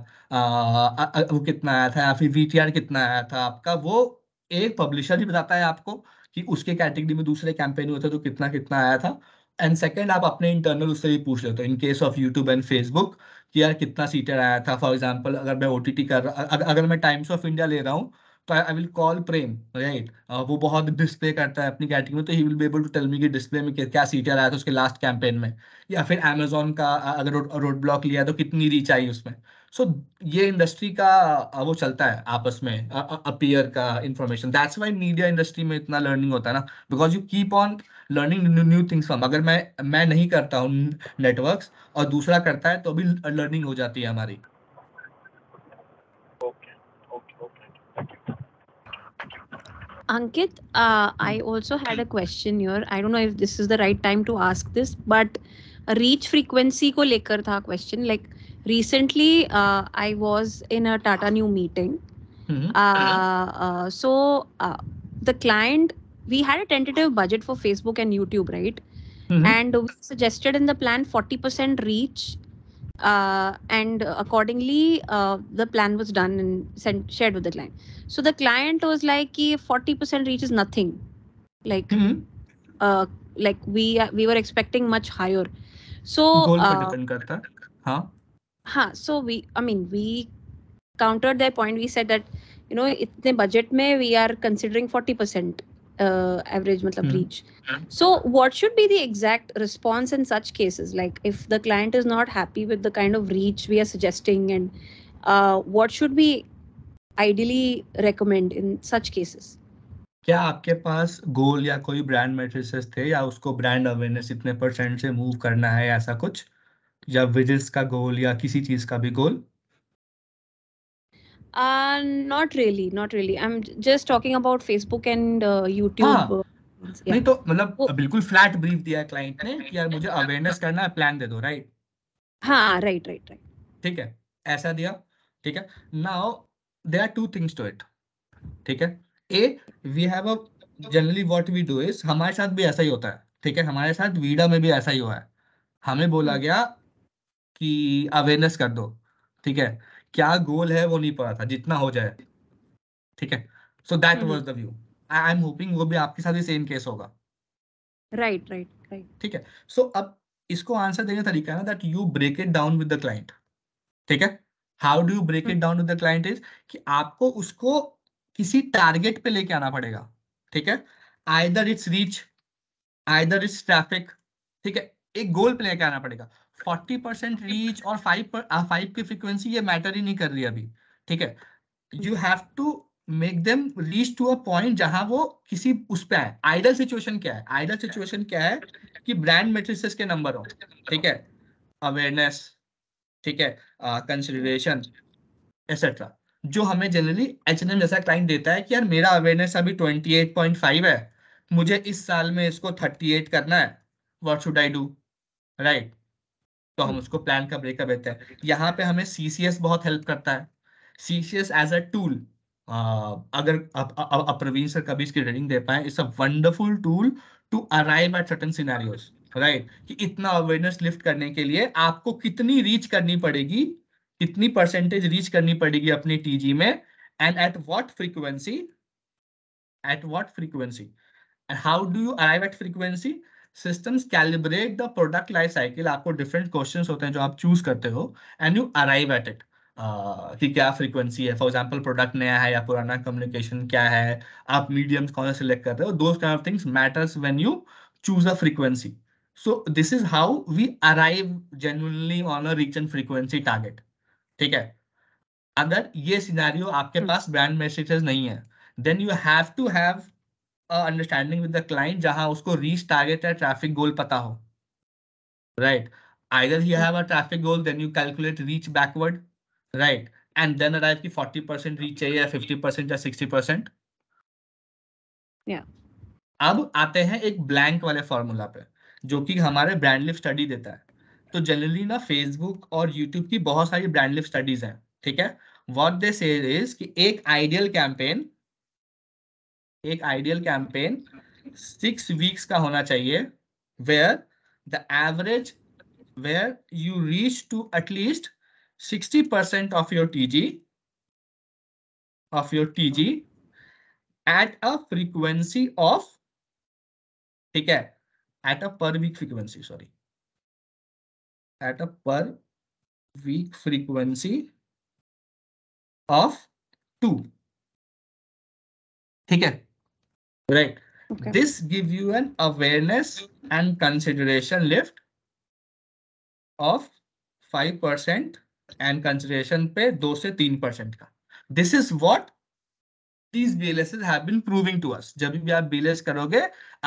वो कितना आया था या फिर वीटीआर कितना आया था आपका, वो एक पब्लिशर ही बताता है आपको कि उसके कैटेगरी में दूसरे कैंपेन हुए थे तो कितना कितना आया था। एंड सेकंड, आप अपने इंटरनल उससे भी पूछ लेते हो in case of YouTube and Facebook कि यार कितना सीटर आया था। फॉर एग्जांपल अगर मैं ओटीटी कर रहा, अगर मैं टाइम्स ऑफ इंडिया ले रहा हूँ, तो I will call Prem, right? वो बहुत डिस्प्ले करता है अपनी कैटेगरी में, तो he will be able to tell me कि डिस्प्ले में क्या सीटर आया था उसके लास्ट कैंपेन में। या फिर अमेजोन का अगर रोड ब्लॉक लिया तो कितनी रीच आई उसमें। सो ये इंडस्ट्री का वो चलता है आपस में अपीयर का information. That's why media industry में इतना लर्निंग होता है ना, because you keep on learning new things from. अगर मैं नहीं करता हूँ नेटवर्क्स और दूसरा करता है तो भी लर्निंग हो जाती है हमारी। Okay okay okay. Ankit, I also had a question here. I don't know if this is the right time to ask this, but reach frequency को लेकर था question. Like recently, I was in a Tata New meeting. So the client, we had a tentative budget for Facebook and YouTube, right? And we suggested in the plan 40% reach, and accordingly the plan was done and shared with the client. So the client was like, 40% reach is nothing. Like like we were expecting much higher. So गोल पे depend करता है। हाँ so we countered their point. We said that इतने budget में we are considering 40% average matlab reach. So what should be the exact response in such cases? Like if the client is not happy with the kind of reach we are suggesting, and what should we ideally recommend in such cases? क्या आपके पास गोल या कोई brand matrices थे, या उसको brand awareness इतने % से move करना है, ऐसा कुछ, या विजिट्स का गोल या किसी चीज का भी गोल? Not really. I'm just talking about Facebook and YouTube. नहीं तो मतलब बिल्कुल फ्लैट ब्रीफ दिया है क्लाइंट ने कि यार मुझे अवेयरनेस करना है, प्लान दे दो, राइट? हाँ, राइट। ठीक है, ऐसा दिया, ठीक है। Now there are 2 things to it, ठीक है। We have a generally what we do is, हमारे साथ भी ऐसा ही होता है, ठीक है। हमारे साथ वीडा में भी ऐसा ही हुआ है। हमें बोला गया कि अवेयरनेस कर दो, ठीक है। क्या गोल है वो नहीं पता था, जितना हो जाए, ठीक है। So that was the view. I am hoping वो भी आपके साथ ही सेम केस होगा। राइट। ठीक है। सो अब इसको आंसर देने का तरीका है ना, that you break it down with the client, ठीक है। How do you break it down with the client is कि आपको उसको किसी टारगेट पे लेके आना पड़ेगा, ठीक है। Either it's reach, either it's traffic, ठीक है। एक गोल पे लेके आना पड़ेगा। 40% रीच और 5 की फ्रीक्वेंसी ये मैटर ही नहीं कर रही अभी, ठीक है। You have to make them reach to a point जहां वो किसी उस पे आए। आइडल सिचुएशन क्या है? आइडल सिचुएशन क्या है कि ब्रांड मैट्रिसेस के नंबर हो, ठीक है, अवेयरनेस, ठीक है, कंसिडरेशन एक्सेट्रा, जो हमें जनरली H&M जैसा क्लाइंट देता है कि यार मेरा अवेयरनेस अभी 28.5 है, मुझे इस साल में इसको 38 करना है, what should I do, right? तो हम उसको प्लान का ब्रेकअप देते हैं। यहाँ पे हमें CCS बहुत हेल्प करता है। CCS एज अ टूल, अगर आप प्रवीण सर कभी इसकी ट्रेनिंग दे पाए, it's a wonderful tool to arrive at certain scenarios, right? कि इतना अवेयरनेस लिफ्ट करने के लिए आपको कितनी रीच करनी पड़ेगी, कितनी % रीच करनी पड़ेगी अपनी TG में, and at what frequency at what frequency, and how do you arrive at frequency? Systems calibrate the product life cycle. आपको different questions होते हैं जो आप choose करते हो and you arrive at it. कि क्या frequency है, for example product नया है या पुराना, communication क्या है, आप mediums कौन से select कर रहे हो, those kind of things matters when you choose a frequency. So this is how we arrive genuinely on a reach and frequency target. ठीक है? अगर ये सिनेरियो आपके पास ब्रांड मैसेजेस नहीं है, then you have to have understanding with the client जहां उसको reach target या ट्रैफिक गोल पता हो, right? Either he have a traffic goal, then you calculate reach backward, right, and then arrive की 40% reach चाहिए या 50% या 60%. अब आते हैं एक ब्लैंक वाले फॉर्मूला पे जो कि हमारे ब्रांड लिफ्ट स्टडी देता है. तो जनरली ना फेसबुक और यूट्यूब की बहुत सारी ब्रांड लिफ्ट स्टडीज हैं, ठीक है? व्हाट दे से इज कि एक आइडियल कैंपेन 6 weeks का होना चाहिए, where the average, where you reach to at least 60% of your TG at a frequency of, ठीक है, at a per week frequency, sorry, at a per week frequency of 2, ठीक है, right? Okay. This gives you an awareness and consideration lift of 5% and consideration पे 2 से 3% का. This is what these BLSs have been proving to us. जब भी आप BLS करोगे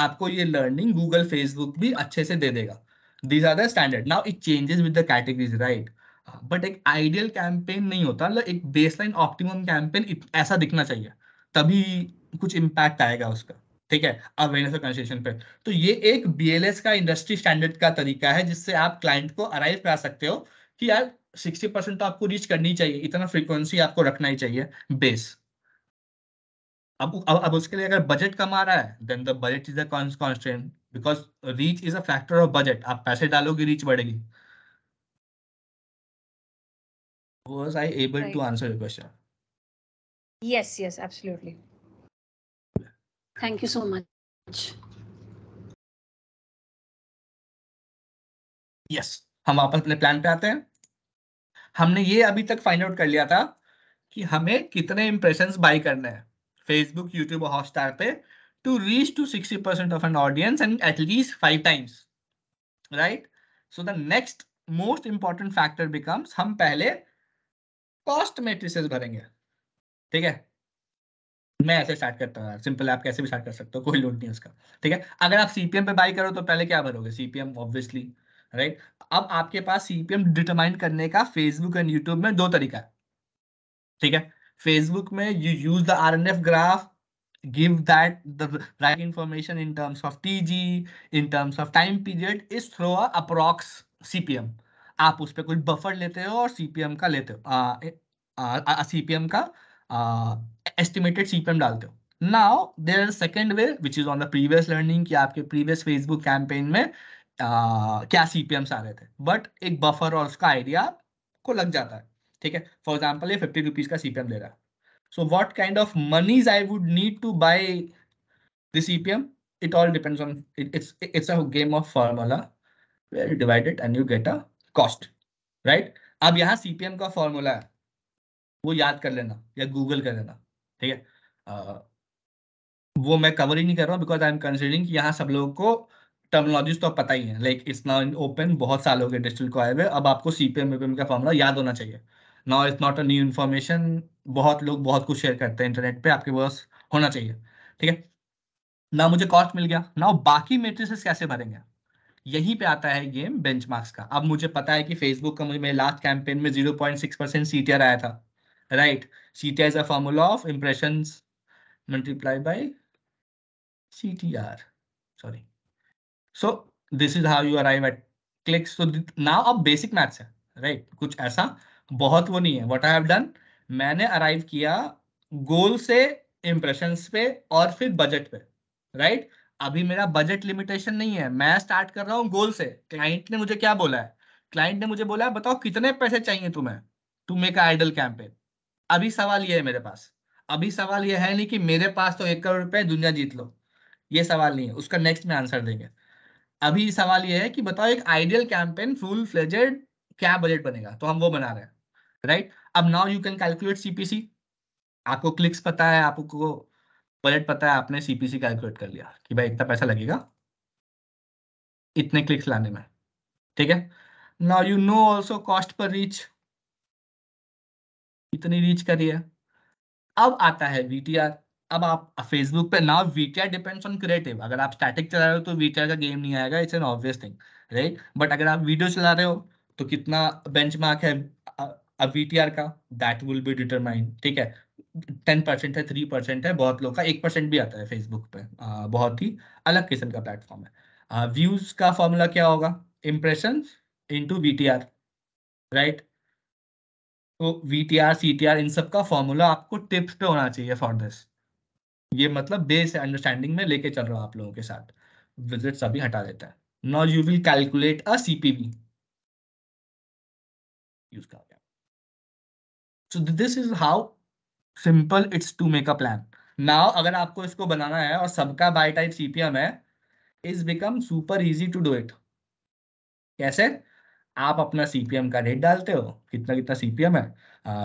आपको ये learning Google, Facebook भी अच्छे से दे देगा. These are the standard. Now it changes with the categories, right? But एक ideal campaign नहीं होता, मतलब एक baseline optimum campaign ऐसा दिखना चाहिए, तभी कुछ impact आएगा उसका, ठीक है, अवेयरनेस और कंसिडरेशन पे. तो ये एक BLS का इंडस्ट्री स्टैंडर्ड का तरीका है जिससे आप क्लाइंट को अराइव करा सकते हो कि यार 60% तो आपको रीच करनी चाहिए, इतना फ्रीक्वेंसी आपको रखना ही चाहिए बेस. अब उसके लिए अगर बजट कम आ रहा है, then the budget is a constraint, because reach is a factor of budget. आप पैसे डालोगे रीच बढ़ेगी. Was I able to answer your question? Yes, absolutely. Thank you so much. Yes, हम वापस अपने प्लान पे आते हैं. हमने ये अभी तक फाइंड आउट कर लिया था कि हमें कितने इंप्रेशंस बाय करने हैं फेसबुक, यूट्यूब और हॉटस्टार पे to reach to 60% of an audience and at least 5 times, right? So the next most important factor becomes, हम पहले कॉस्ट मैट्रिसेस भरेंगे, ठीक है? मैं ऐसे स्टार्ट करता हूँ, सिंपल, आप कैसे भी स्टार्ट कर सकते हो, कोई लोड नहीं है उसका, ठीक है? अगर आप सीपीएम पे बाय करो तो पहले क्या भरोगे? CPM obviously, right? अब आपके पास सीपीएम डिटरमाइन करने का फेसबुक एंड यूट्यूब में 2 तरीका है, ठीक है? फेसबुक में you use the RNF graph, give that the right information in terms of TG, in terms of time period is through a approx CPM. आप उस पे कुछ बफर लेते हो और CPM का लेते हो, CPM का estimated CPM डालते हो. Now there is a second way which is on the previous learning कि आपके previous Facebook campaign में क्या CPMs आ रहे थे, बट एक बफर और उसका आइडिया को लग जाता है, ठीक है? फॉर एग्जाम्पल ये 50 रुपीज का CPM दे रहा है. So what kind of monies I would need to buy the CPM? It all depends on it. It's a game of formula where you divide it and you get a cost, right? अब यहाँ CPM का formula है, वो याद कर लेना या Google कर लेना, ठीक है? वो मैं कवर ही नहीं कर रहा हूँ बिकॉज आई एम कंसिडरिंग कि यहाँ सब लोगों को टर्मिनोलॉजीज तो पता ही है, like it's now in open, बहुत साल हो गए डिजिटल को आए हुए, अब आपको CPM का फॉर्मूला याद होना चाहिए. Now it's not a new information, बहुत लोग बहुत कुछ शेयर करते हैं इंटरनेट पे, आपके पास होना चाहिए, ठीक है? ना मुझे कॉस्ट मिल गया, नाउ बाकी मैट्रिसेस कैसे भरेंगे? यहीं पे आता है गेम बेंचमार्क्स का. अब मुझे पता है कि फेसबुक का मुझे मेरे लास्ट कैंपेन में 0.6% CTR आया था, right? CTR is a formula of impressions multiplied by CTR, sorry. So this is how you arrive at clicks. So now अब basic maths है, right? कुछ ऐसा बहुत वो नहीं है. What I have done, मैंने arrive किया गोल से impressions पे और फिर बजट पे, right? अभी मेरा बजट लिमिटेशन नहीं है, मैं स्टार्ट कर रहा हूँ गोल से. क्लाइंट ने मुझे क्या बोला है? क्लाइंट ने मुझे बोला है बताओ कितने पैसे चाहिए तुम्हें टू मेक आइडल कैंपेन. अभी सवाल ये है मेरे पास, अभी सवाल ये है नहीं कि मेरे पास तो 1 करोड़ रुपए दुनिया जीत लो, ये सवाल नहीं है, उसका नेक्स्ट में आंसर देंगे। अभी सवाल ये है कि बताओ एक आइडियल कैंपेन फुल फ्लेजेड क्या बजट बनेगा, तो हम वो बना रहे हैं, राइट। अब now you can calculate CPC, आपको क्लिक्स पता है, आपको बजट पता है, आपने सीपीसी कैलकुलेट कर लिया कि भाई इतना पैसा लगेगा इतने क्लिक्स लाने में, ठीक है। Now you know also cost per reach, इतनी रीच करिए। अब आता है वीटीआर। अब आप फेसबुक पे, now VTR depends on creative, अगर आप स्टैटिक चला रहे हो तो वीटीआर का गेम नहीं आएगा, it's an obvious thing, right. But अगर आप वीडियो चला रहे हो तो कितना बेंचमार्क है वीटीआर का, दैट विल बी डिटरमाइंड, ठीक है। 10% है, 3% है, बहुत लोग का 1% भी आता है फेसबुक पे, बहुत ही अलग किस्म का प्लेटफॉर्म है। व्यूज का फॉर्मूला क्या होगा, इम्प्रेशन इंटू वीटीआर, राइट। तो वीटीआर सीटीआर इन सब का फॉर्मूला आपको टिप्स पे होना चाहिए फॉर दिस, ये मतलब बेस अंडरस्टैंडिंग में लेके चल रहा हूँ आप लोगों के साथ, विजिट्स अभी हटा देता है। Now you will calculate a CPV, use का। So this is how simple it's to make a plan. Now अगर आपको इसको बनाना है और सबका बाय टाइप सीपीएम है, is become super easy to do it. कैसे, आप अपना सीपीएम का रेट डालते हो, कितना कितना सीपीएम है,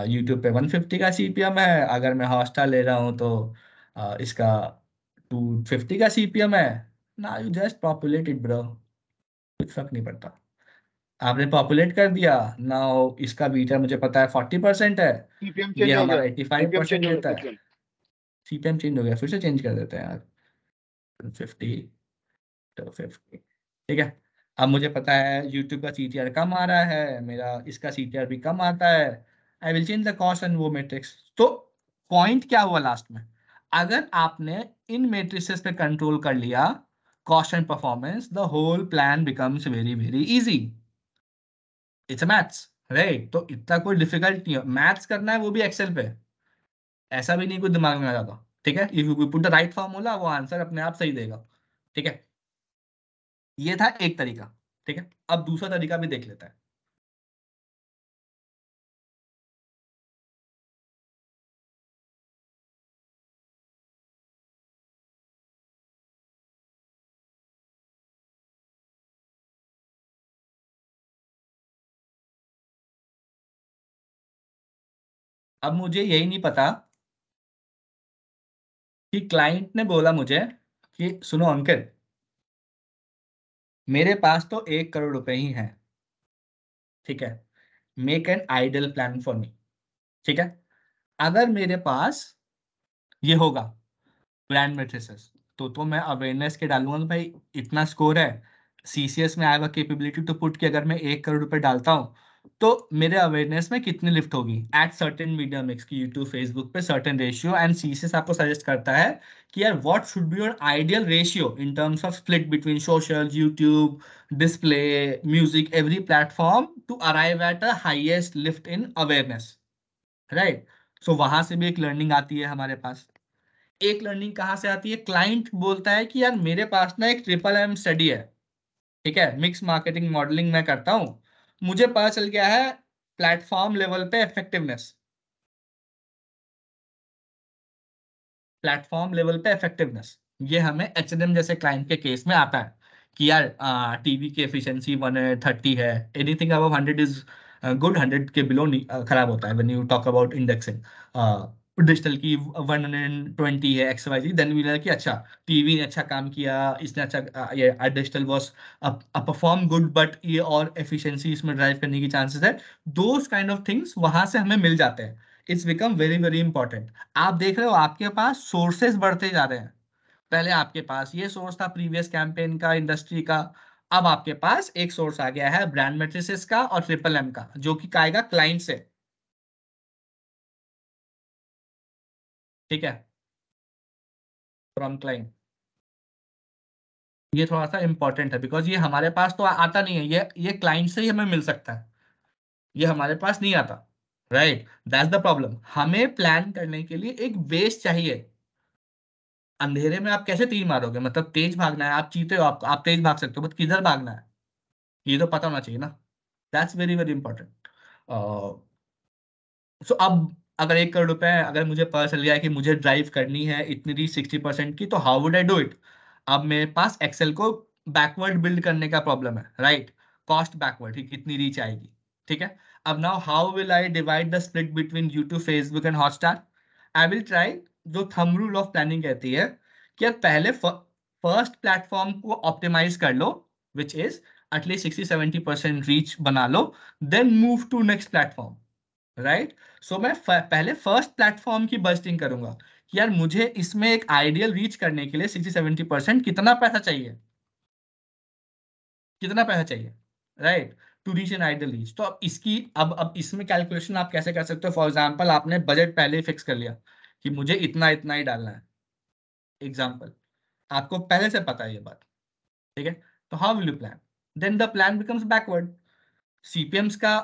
यूट्यूब पे 150 का सीपीएम है, अगर मैं हॉटस्टार ले रहा हूँ तो इसका 250 का सीपीएम है। ना you just populate it bro, कुछ फर्क नहीं पड़ता। आपने पॉपुलेट कर दिया, ना इसका बीटा मुझे पता है 40% है, सीपीएम ये चेंज हो हमारा गया, सीपीएम 85% चेंज हो देता गया, है। सीपीएम चेंज हो गया, फिर से चेंज कर देते हैं यार, 50 तो 50, ठीक है। अब मुझे पता है यूट्यूब का सीटीआर कम आ रहा है, मेरा इसका सीटीआर भी कम आता है, I will change the cost and वो मैट्रिक्स। तो पॉइंट क्या हुआ लास्ट में, अगर आपने इन मैट्रिसेस पे कंट्रोल कर लिया, cost and performance, the whole plan becomes very very easy. It's maths, right. तो इतना कोई डिफिकल्ट नहीं है, मैथ्स करना है वो भी एक्सेल पे, ऐसा भी नहीं कोई दिमाग में आ जाता, ठीक है। If you put the right formula, वो आंसर अपने आप सही देगा, ठीक है। ये था एक तरीका, ठीक है। अब दूसरा तरीका भी देख लेते हैं। अब मुझे यही नहीं पता कि क्लाइंट ने बोला मुझे कि सुनो अंकित, मेरे पास तो 1 करोड़ रुपए ही हैं, ठीक है, make an ideal plan for me, ठीक है। अगर मेरे पास ये होगा ब्रांड मैट्रिसेस, तो मैं अवेयरनेस के डालूंगा कि भाई इतना स्कोर है, सीसीएस में आएगा कैपेबिलिटी टू पुट कि अगर मैं 1 करोड़ रुपए डालता हूँ तो मेरे अवेयरनेस में कितनी लिफ्ट होगी एट सर्टेन मीडिया मिक्स की यूट्यूब फेसबुक पे सर्टेन रेशियो, एंड सीसीएस आपको सजेस्ट करता है कि यार what should be your ideal ratio in terms of split between social, YouTube, display, music, every platform to arrive at a highest lift in awareness, right. So वहां से भी एक learning आती है हमारे पास। एक लर्निंग कहाँ से आती है, क्लाइंट बोलता है कि यार मेरे पास ना एक ट्रिपल एम स्टडी है, ठीक है, मिक्स मार्केटिंग मॉडलिंग मैं करता हूँ, मुझे पता चल गया है प्लेटफॉर्म लेवल पे इफेक्टिवनेस, प्लेटफॉर्म लेवल पे इफेक्टिवनेस, ये हमें एचएनएम जैसे क्लाइंट के केस में आता है कि यार टीवी की एफिशिएंसी 130 है, एनीथिंग अबव 100 इज गुड, 100 के बिलो खराब होता है when you talk about indexing. Digital की 120 है XYZ, देन वी लर्न कि अच्छा टीवी ने अच्छा काम किया, इसने अच्छा ये digital was perform good, but ये और एफिशिएंसी इसमें ड्राइव करने की चांसेस है। दोस काइंड ऑफ थिंग्स वहां से हमें मिल जाते हैं। It's become very very important. आप देख रहे हो आपके पास सोर्सेज बढ़ते जा रहे हैं, पहले आपके पास ये सोर्स था प्रीवियस कैंपेन का, इंडस्ट्री का, अब आपके पास एक सोर्स आ गया है ब्रांड मैट्रिसेस का और ट्रिपल एम का, जो कि आएगा क्लाइंट से, ठीक है, फ्रॉम क्लाइंट। ये थोड़ा सा इंपॉर्टेंट है बिकॉज ये हमारे पास तो आता नहीं है, ये क्लाइंट से ही हमें मिल सकता है, ये हमारे पास नहीं आता, राइट। That's the problem. हमें प्लान करने के लिए एक बेस चाहिए। अंधेरे में आप कैसे तीर मारोगे, मतलब तेज भागना है, आप चीते हो, आप तेज भाग सकते हो, बट किधर भागना है ये तो पता होना चाहिए ना। That's very very important. So अब अगर 1 करोड़ रुपए है, अगर मुझे पता चल गया है कि मुझे ड्राइव करनी है इतनी रीच 60% की, तो how would I do it? अब मेरे पास एक्सेल को बैकवर्ड बिल्ड करने का प्रॉब्लम है, राइट? कॉस्ट बैकवर्ड कि कितनी रीच आएगी, ठीक है? अब now how will I divide the split between YouTube, Facebook and Hotstar? I will try, जो थंब रूल ऑफ प्लानिंग कहती है कि यार पहले फर्स्ट प्लेटफॉर्म को ऑप्टिमाइज कर लो, विच इज एटलीस्ट 60-70% रीच बना लो, then move to next platform, right? So मैं पहले फर्स्ट प्लेटफॉर्म की बस्टिंग करूंगा कि यार मुझे इसमें एक आइडियल रीच करने के लिए 60-70% कितना पैसा चाहिए, कितना पैसा चाहिए, right? To reach an ideal reach. तो अब इसकी अब इसमें कैलकुलेशन आप कैसे कर सकते हो? फॉर एग्जाम्पल, आपने बजट पहले ही फिक्स कर लिया कि मुझे इतना इतना ही डालना है, एग्जाम्पल, आपको पहले से पता है ये बात, ठीक है? तो how will you plan? Then the plan becomes backward. CPMs का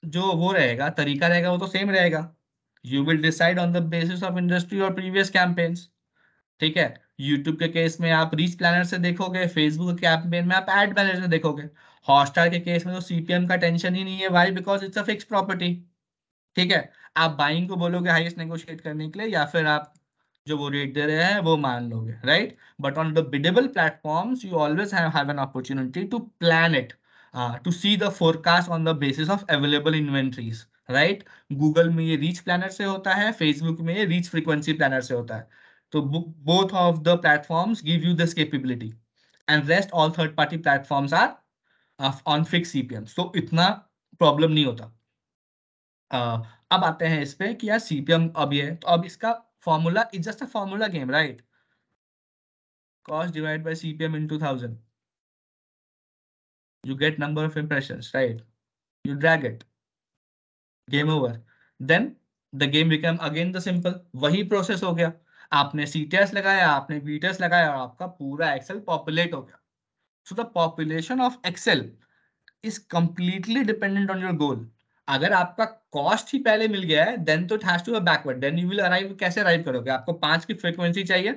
जो वो रहेगा, तरीका रहेगा, वो तो सेम रहेगा। You will decide on the basis of industry और प्रीवियस कैंपेन्स, ठीक है? यूट्यूब के केस में आप रीच प्लानर से देखोगे, फेसबुक के कैंपेन में आप एड मैनेजर से देखोगे। हॉटस्टार के केस में तो सीपीएम का टेंशन ही नहीं है, why? Because it's a fix property, ठीक है? आप बाइंग को बोलोगे हाईएस्ट नेगोशिएट करने के लिए, या फिर आप जो वो रेट दे रहे हैं वो मान लोगे, right? But on the biddable platforms you always have an opportunity to plan it, to see the forecast on the basis of available inventories, right? Google में ये रीच प्लानर से होता है, फेसबुक में ये रीच फ्रीक्वेंसी प्लानर से होता है। तो both of the platforms give you this capability, and rest all third party platforms are on fixed CPM, so इतना प्रॉब्लम नहीं होता। अब आते हैं इस पे कि यार सीपीएम अब ये है, तो अब इसका formula is just a formula game, right? Cost divide by CPM into 1000, you get number of impressions, right? You drag it, game over. Then the game become again the simple, वही process हो गया। आपने CTS लगाया, आपने VTS लगाया, और आपका पूरा एक्सेल पॉपुलेट हो गया। So the population of Excel is completely dependent on your goal. अगर आपका कॉस्ट ही पहले मिल गया है, then तो it has to be backward. Then you will arrive, कैसे arrive करोगे? आपको 5 की फ्रीक्वेंसी चाहिए,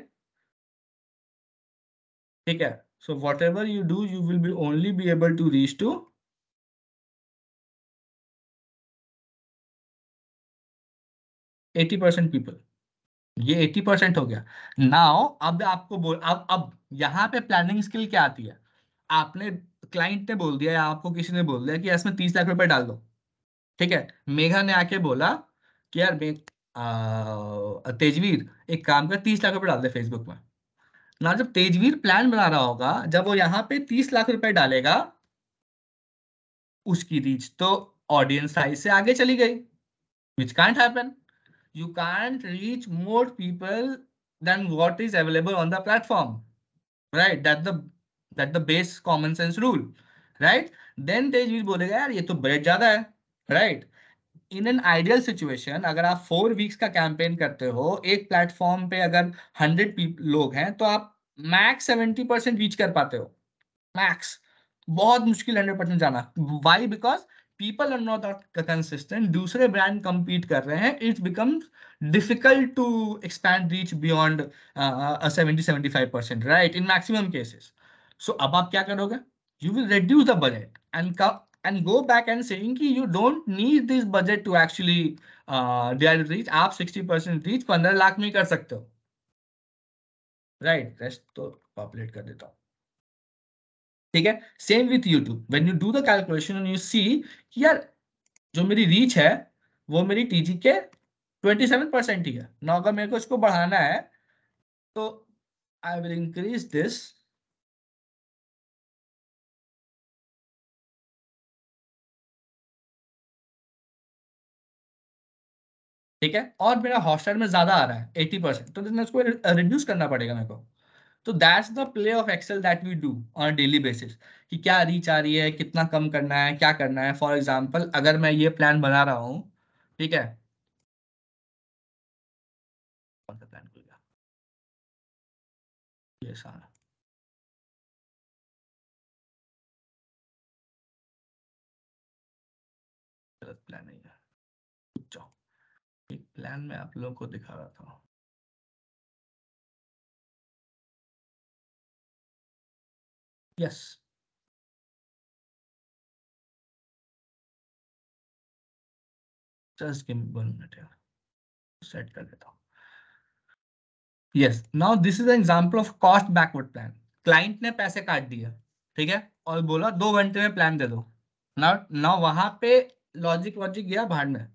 ठीक है? So whatever you do, you will be only be able to reach to 80% people. ये 80% हो गया। नाउ अब आपको बोल, अब यहाँ पे प्लानिंग स्किल क्या आती है? आपने, क्लाइंट ने बोल दिया या आपको किसी ने बोल दिया कि इसमें 30 लाख रुपए डाल दो, ठीक है? मेघा ने आके बोला कि यार तेजवीर एक काम कर, 30 लाख रुपए डाल दे फेसबुक में। ना, जब तेजवीर प्लान बना रहा होगा, जब वो यहाँ पे 30 लाख रुपए डालेगा, उसकी रीच तो ऑडियंस साइज से आगे चली गई, which can't happen. You can't reach more people than what is available on the platform, right? That the base common sense rule, right? Then Tejveer बोलेगा यार ये तो बजट ज्यादा है, right? In an ideal situation, अगर आप 4 weeks का campaign करते हो, एक प्लेटफॉर्म पे अगर 100 लोग हैं, तो आप मैक्स 70% रीच कर पाते हो, मैक्स। बहुत मुश्किल 100% जाना। Why? Because people are not consistent, दूसरे ब्रांड compete कर रहे हैं, it becomes difficult to expand reach beyond 70-75%, right? In maximum cases. So अब आप क्या करोगे? You will reduce the budget and go back and saying कि you don't need this budget to actually reach। आप 60% reach 15 lakh में कर सकते हो, राइट? रेस्ट तो पॉपुलेट कर देता हूँ, ठीक है? Same with YouTube, when you do the calculation and you see कि यार जो मेरी रीच है वो मेरी टीजी के 27% ही है ना, अगर मेरे को इसको बढ़ाना है तो आई विल इंक्रीज दिस ठीक है, और मेरा हॉटस्टार में ज्यादा आ रहा है 80%, तो मैं उसको रिड्यूस करना पड़ेगा मेरे को। तो that's the play of Excel that we do on daily basis, कि क्या रीच आ रही है, कितना कम करना है, क्या करना है। फॉर एग्जाम्पल, अगर मैं ये प्लान बना रहा हूँ, ठीक है, कौन सा प्लान खुल गया? ये सारा गलत प्लान नहीं है, रुक जाओ, एक प्लान मैं आप लोगों को दिखा रहा था। Yes, just give me 1 minute यार। सेट कर देता हूँ। Yes, now this is an example of cost backward plan. Client ने पैसे काट दिए, ठीक है, और बोला 2 घंटे में प्लान दे दो। नाउ वहां पे लॉजिक गया भाड़ में,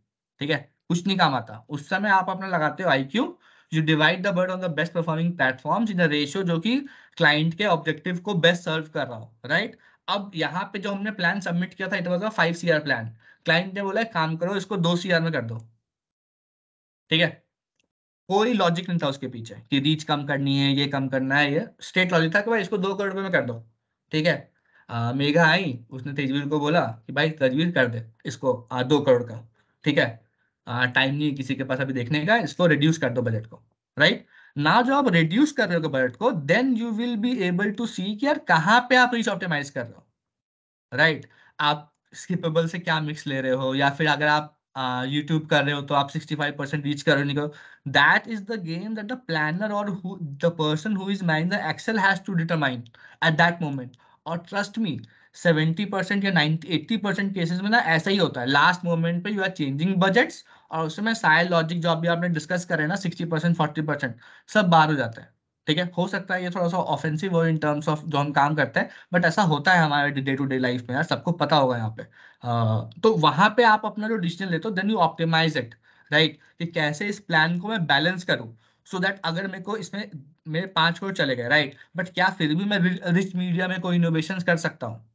ठीक है, कुछ नहीं काम आता। उस समय आप अपना लगाते हो IQ, you divide the bird on the best performing platforms in a ratio जो कि क्लाइंट के ऑब्जेक्टिव को बेस्ट सर्व कर रहा हो, राइट। अब यहाँ पे जो हमने प्लान सबमिट किया था, it was a 5 CR plan. Client ने बोला एक काम करो, इसको 2 CR में कर दो, ठीक है। कोई लॉजिक नहीं था उसके पीछे कि रीच कम करनी है, ये कम करना है, ये स्ट्रेट लॉजिक था कि भाई इसको 2 करोड़ रुपए में कर दो, ठीक है। मेघा आई, उसने तेजवीर को बोला कि भाई तेजवीर कर दे इसको 2 करोड़ का, ठीक है। टाइम नहीं है किसी के पास अभी देखने का, इसको रिड्यूस कर दो बजट को, राइट। ना जो आप रिड्यूस कर रहे हो बजट को, then you will be able to see कि यार कहाँ पे आप रीच ऑप्टिमाइज कर रहे हो, राइट। आप स्किपेबल से क्या मिक्स ले रहे हो, या फिर अगर आप यूट्यूब कर रहे हो तो आप 65% रीच कर रहे हो। That is the game that the planner और the person who is managing the Excel has to determine at that moment. और ट्रस्ट मी, 70% या 80% केसेस में ना ऐसा ही होता है। लास्ट मोमेंट पे यू आर चेंजिंग बजट्स, और उसमें सारे लॉजिक जो अभी आपने डिस्कस करे ना 60% 40% सब बाहर हो जाता है, ठीक है। हो सकता है ये थोड़ा सा ऑफेंसिव हो इन टर्म्स ऑफ जो हम काम करते हैं, बट ऐसा होता है हमारे डे टू डे लाइफ में यार, सबको पता होगा यहाँ पे। तो वहां पे आप अपना जो डिसीजन लेते हो, then you optimise it, right, कि कैसे इस प्लान को मैं बैलेंस करूँ, सो दैट अगर मेरे को इसमें मेरे 5 करोड़ चले गए, राइट, बट क्या फिर भी मैं रिच मीडिया में कोई इनोवेशन कर सकता हूँ।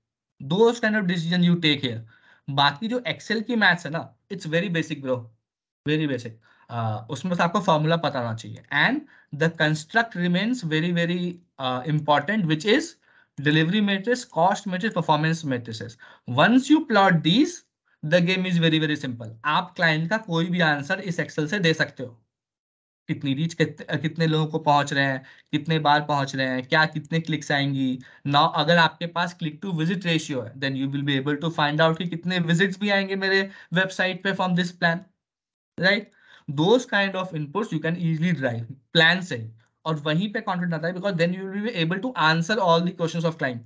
Those kind of decision you take here. बाकी जो एक्सेल की मैथ्स है ना, it's very basic bro, very basic. उसमें से आपको फॉर्मूला पता होना चाहिए, and the construct remains very very important, which is delivery matrix, cost matrix, performance matrices. Once you plot these, the game is very very simple. आप client का कोई भी आंसर इस एक्सेल से दे सकते हो। कितनी रीच, कितने लोगों को पहुंच रहे हैं, कितने बार पहुंच रहे हैं, क्या कितने क्लिक्स आएंगी। नाउ अगर आपके पास क्लिक टू विजिट रेशियो है, then you will be able to find out कि कितने विजिट्स भी आएंगे मेरे वेबसाइट पे from this plan, right. those kind of inputs you can easily drive plan से, और वहीं पे कॉन्फिडेंट आता है, because then you will be able to answer all the questions of client,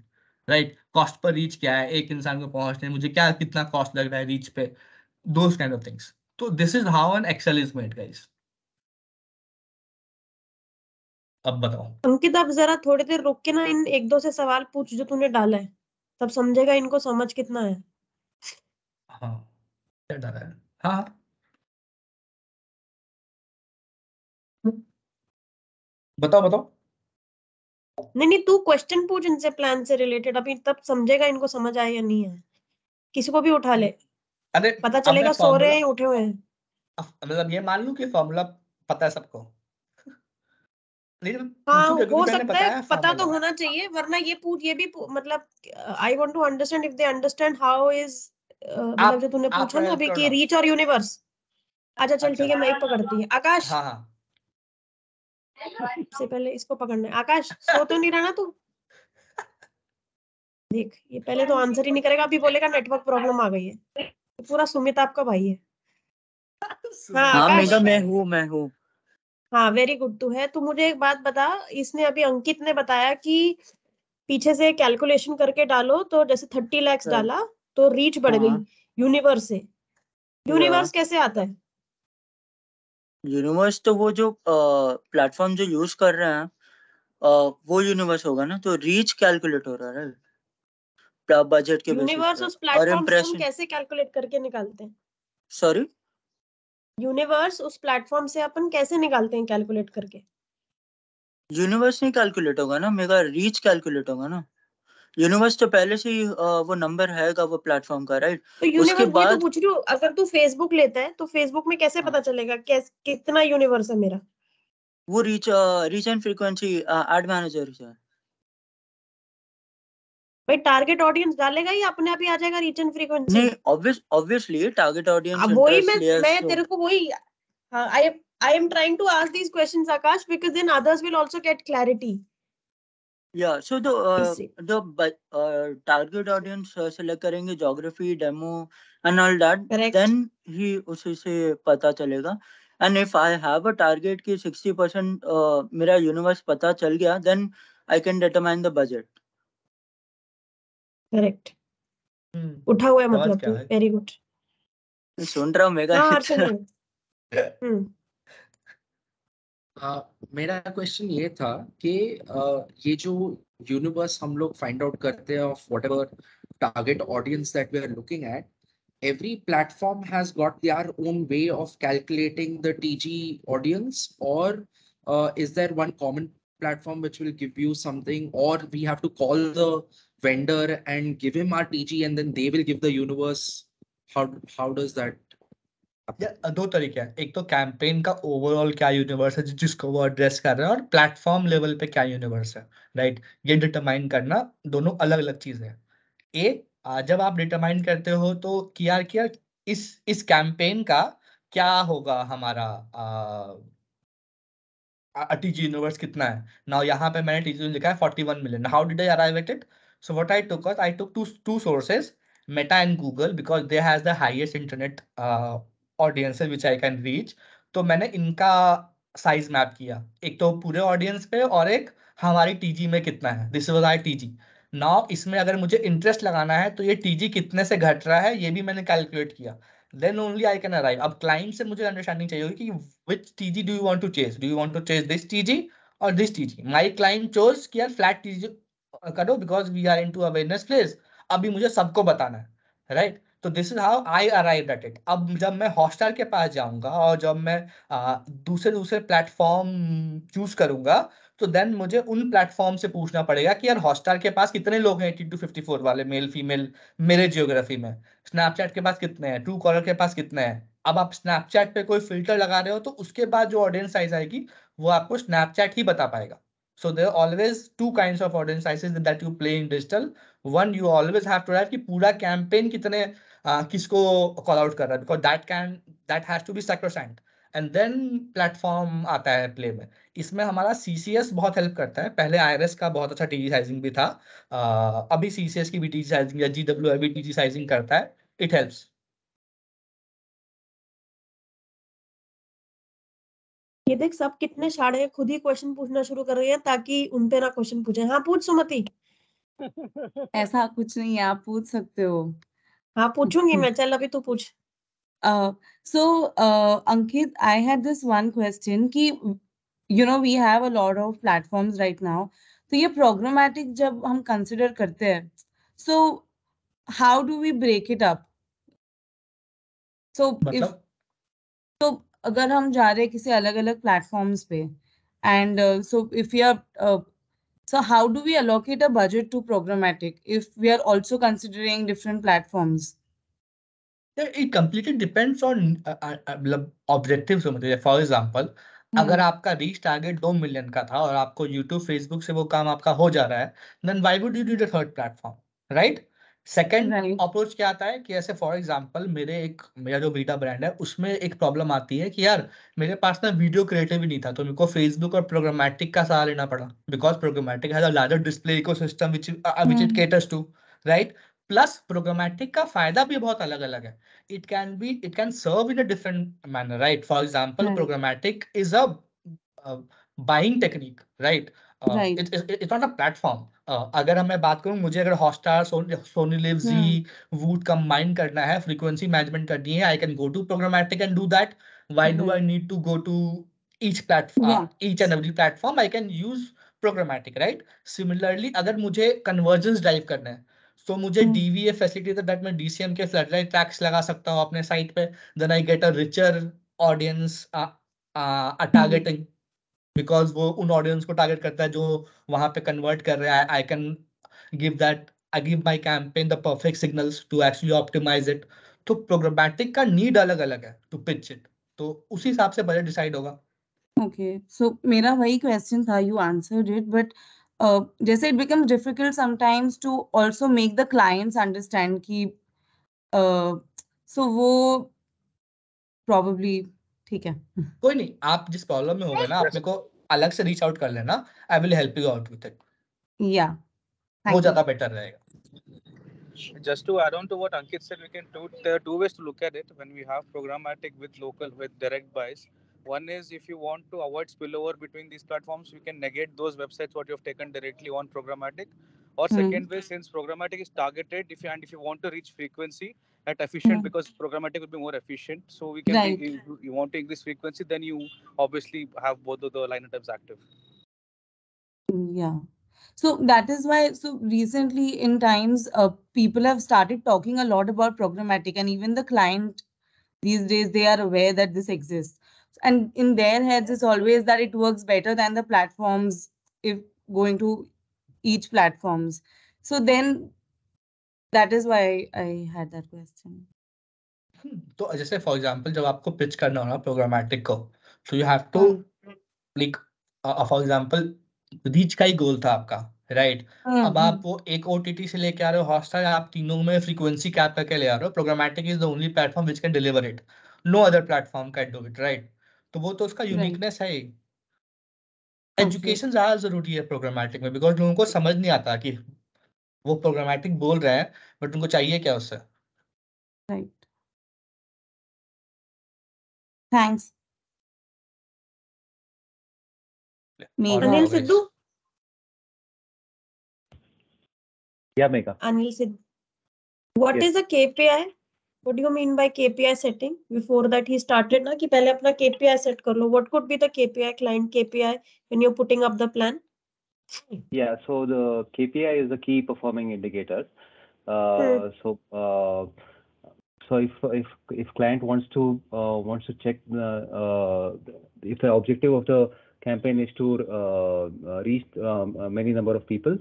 right. Cost per reach क्या है, एक इंसान को पहुंचने मुझे क्या कितना कॉस्ट लग रहा है रीच पे, दोस काइंड ऑफ थिंग्स। तो this is how an Excel is made guys. अब बताओ अंकित, अब जरा थोड़ी देर रुक के ना इन 1-2 से सवाल पूछ जो तूने डाला है, तब समझेगा इनको समझ कितना है। हाँ क्या डाला है, हाँ बताओ बताओ। नहीं, तू क्वेश्चन पूछ इनसे प्लान से रिलेटेड, अभी तब समझेगा इनको समझ आया या नहीं है। किसी को भी उठा ले, अरे पता अब मैं चलेगा सो रहे हैं उठे हुए हैं। मतलब ये मान लूं कि फॉर्मूला पता है सबको, लेकिन हाँ, पूछूंगा क्योंकि हो मैंने सकता है बताया पता तो फॉर्मूला। होना चाहिए, वरना ये भी मतलब I want to understand if they understand how is, मतलब जो तूने आप पूछा ना हेल्प अभी करो कि ना। रीच और यूनिवर्स। अच्छा चल अच्छा ठीक है, मैं ही पकड़ती है। आकाश हाँ हाँ से पहले इसको पकड़ना है। आकाश सो तो नहीं रहा ना तू? देख, ये पहले तो आंसर ही नहीं करेगा, अभी बोलेगा नेटवर्क प्रॉब्लम आ गई है। तो पूरा सुमित आपका भाई है। हाँ हाँ आकाश, मेघा, मैं हूँ। हाँ वेरी गुड तू है। तू मुझे एक बात बता, इसने अभी अंकित ने बताया कि पीछे से कैलकुलेशन करके डालो, तो जैसे 30 लाख डाला तो रीच बढ़ गई हाँ यूनिवर्स से। यूनिवर्स कैसे आता है? यूनिवर्स तो वो जो प्लेटफॉर्म जो यूज कर रहे हैं वो यूनिवर्स होगा ना, तो रीच कैलकुलेट हो रहा है बजट के बेसिस यूनिवर्स पे उस और प्लेटफॉर्म से हम इम्प्रेशन। कैसे कैलकुलेट करके निकालते हैं? सॉरी, यूनिवर्स उस प्लेटफॉर्म से अपन कैसे निकालते हैं कैलकुलेट करके? यूनिवर्स नहीं कैलकुलेट होगा ना मेगा, रीच कैलकुलेट होगा ना। यूनिवर्स तो पहले से ही वो नंबर हैगा वो प्लेटफॉर्म का, राइट। तो उसके यूनिवर्स, वही तो बाद पूछ रही हूँ, अगर तू फेसबुक लेता है तो फेसबुक में कैसे पता चलेगा कितना यूनिवर्स है मेरा? वो reach and frequency add manager है। भाई टारगेट ऑडियंस डालेगा या अपने आप ही आ जाएगा रीच एंड फ्रीक्वेंसी? नहीं, ऑब्वियसली टारगेट ऑडियंस, अब वही इंटरेस्ट मैं लेयर्स। तेरे को वही, हाँ, I am trying to ask these questions, Akash, because then others will also get clarity. Yeah, so the इससे target audience select करेंगे, geography, demo and all that, correct. then ही उसी से पता चलेगा। And if I have a target कि 60% मेरा universe पता चल गया, then I can determine the budget. Correct, उठा हुआ है समझ मतलब क्या तू, है। Very good. सुन रहा हूँ मेगा। हाँ सुन रही हूँ। मेरा क्वेश्चन ये था कि ये जो यूनिवर्स हम लोग फाइंड आउट करते हैं of whatever target audience that we are looking at, every platform has got their own way of calculating the TG audience, or is there one common platform which will give you something, or we have to call the vendor and give him our TG and then they will give the universe? How does that या दो तरीके हैं, एक तो campaign का overall क्या universe है जिसको वो एड्रेस कर रहे हैं, और प्लेटफॉर्म लेवल पे क्या यूनिवर्स है, राइट? ये डिटरमाइन करना दोनों अलग अलग चीजें हैं। जब आप डिटरमाइन करते हो तो कि इस कैंपेन का क्या होगा, हमारा टीजी यूनिवर्स कितना है। नाउ यहाँ पे मैंने टीजी लिखा है 41 million. How did I arrive at it? So what I took to sources, Meta and Google, because they has the highest internet audiences which I can reach. तो मैंने इनका साइज मैप किया, एक तो पूरे ऑडियंस पे और एक हमारी टीजी में कितना है। This was our TG. Now इसमें अगर मुझे इंटरेस्ट लगाना है तो ये टीजी कितने से घट रहा है ये भी मैंने कैलकुलेट किया, then only I can arrive. अब क्लाइंट से मुझे अंडरस्टैंडिंग चाहिए होगी कि which TG do you want to chase? Do you want to chase this TG or this TG? My client chose कि यार फ्लैट TG करो because we are into awareness phase. अभी मुझे सबको बताना है, right? तो this is how I arrive at it. अब जब मैं हॉटस्टार के पास जाऊंगा और जब मैं दूसरे प्लेटफॉर्म चूज करूंगा, तो देन मुझे उन प्लेटफॉर्म से पूछना पड़ेगा कि यार हॉटस्टार के पास कितने लोग हैं 18 to 54 वाले, मेल फीमेल, मेरे जियोग्राफी में। स्नैपचैट के पास कितने हैं, ट्रू कॉलर के पास कितने हैं। अब आप स्नैपचैट पे कोई फिल्टर लगा रहे हो तो उसके बाद जो ऑडियंस साइज आएगी वो आपको स्नैपचैट ही बता पाएगा। So there are always two kinds of audience sizes that you play in digital. One, you always have to have कि पूरा कैंपेन कितने किसको कॉल आउट कर रहा है, because that has to be sacrosanct. And then platform आता है play में। इसमें हमारा CCS बहुत हेल्प करता है। पहले IRS का बहुत अच्छा टीजी साइजिंग भी था, अभी CCS की भी टीजी साइजिंग या GWI भी टीजी साइजिंग करता है। It helps. ये देख सब कितने शाणे हैं, खुद ही क्वेश्चन पूछना शुरू कर रहे हैं ताकि उन पे ना क्वेश्चन पूछे। हाँ पूछ सुमति। ऐसा कुछ नहीं है, आप पूछ सकते हो। हाँ पूछूंगी मैं, चल अभी तू पूछ। So Ankit, I had this one question कि we have a lot of platforms right now. तो ये programmatic जब हम consider करते हैं, so how do we break it up? So if तो अगर हम जा रहे हैं किसी अलग अलग platforms पे, and so if we are so how do we allocate a budget to programmatic if we are also considering different platforms? It completely depends on objectives हो। मतलब फॉर एग्जांपल अगर आपका रीच टारगेट 2 मिलियन का था और आपको YouTube Facebook से वो काम आपका हो जा रहा है, then why would you need a third platform, right? Second approach क्या आता है कि ऐसे फॉर एग्जांपल मेरा जो वीटा ब्रांड है उसमें एक प्रॉब्लम आती है कि यार मेरे पास ना वीडियो क्रिएटिव ही नहीं था, तो मेरे को फेसबुक और प्रोग्रामेटिक का सहारा लेना पड़ा, because programmatic has a larger display ecosystem which it caters to, right? Plus programmatic का फायदा भी बहुत अलग अलग है। it can serve in a different manner, right? For example, programmatic is a buying technique, right? It's not a platform. अगर मैं बात करूं, मुझे अगर हॉटस्टार, सोनी लिव, जी, वूट कंबाइन करना है, फ्रीक्वेंसी मैनेजमेंट करनी है, I can go to programmatic and do that. Why do I need to go to each platform, each and every platform? I can use programmatic, right? Similarly, अगर मुझे convergence drive करना है, तो मुझे DVA facility that मैं DCM के floodlight tracks लगा सकता हूँ अपने साइट पे, then I get a richer audience targeting, because वो उन ऑडियंस को टारगेट करता है जो वहां पे कन्वर्ट कर रहा है. I can give my campaign the perfect signals to actually optimise it. तो प्रोग्रामेटिक का नीड अलग अलग है टू पिच इट, तो उसी हिसाब से बजट डिसाइड होगा. Okay, so मेरा वही क्वेश्चन था, you answered it, but जैसे it becomes difficult sometimes to also make the clients understand कि so वो probably ठीक है. कोई नहीं, आप जिस प्रॉब्लम में होगा ना, आप मेरे को अलग से रीच आउट कर लेना, I will help you out with it. Yeah, वो ज्यादा बेटर रहेगा. Just to add on to what Ankit said, there are two ways to look at it when we have programmatic with direct buys. One is if you want to avoid spillover between these platforms, you can negate those websites what you have taken directly on programmatic. Or second way, since programmatic is targeted, if you want to reach frequency, at efficient because programmatic will be more efficient. So we can Right. you want to increase frequency, then you obviously have both of the line items active. Yeah. So that is why, so recently in times, people have started talking a lot about programmatic, and even the client these days, they are aware that this exists. And in their heads, it's always that it works better than the platforms if going to each platforms. So then that is why I had that question. तो जैसे for example जब आपको pitch करना हो ना programmatic को, so you have to like for example reach का ही गोल था आपका, राइट? अब आप वो एक OTT से लेके आ रहे हो, हॉटस्टार, आप तीनों में फ्रीक्वेंसी कैप करके ले आ रहे हो। Programmatic is the only platform which can deliver it, no other platform can do it, right? तो वो तो उसका यूनिकनेस है ही। एजुकेशन ज्यादा जरूरी है प्रोग्रामेटिक में, बिकॉज लोगों को समझ नहीं आता कि वो प्रोग्रामेटिक बोल रहे हैं बट उनको चाहिए क्या उससे। Right, thanks. Anil Sidhu? Yeah, Megha. Anil Sidhu. What Yes. is a KPI? What do you mean by KPI setting? Before that he started ना कि पहले अपना KPI set कर लो. What could be the KPI, client KPI, when you're putting up the plan? Yeah, so the KPI is the key performing indicator. So if client wants to check if the objective of the campaign is to reach many number of people,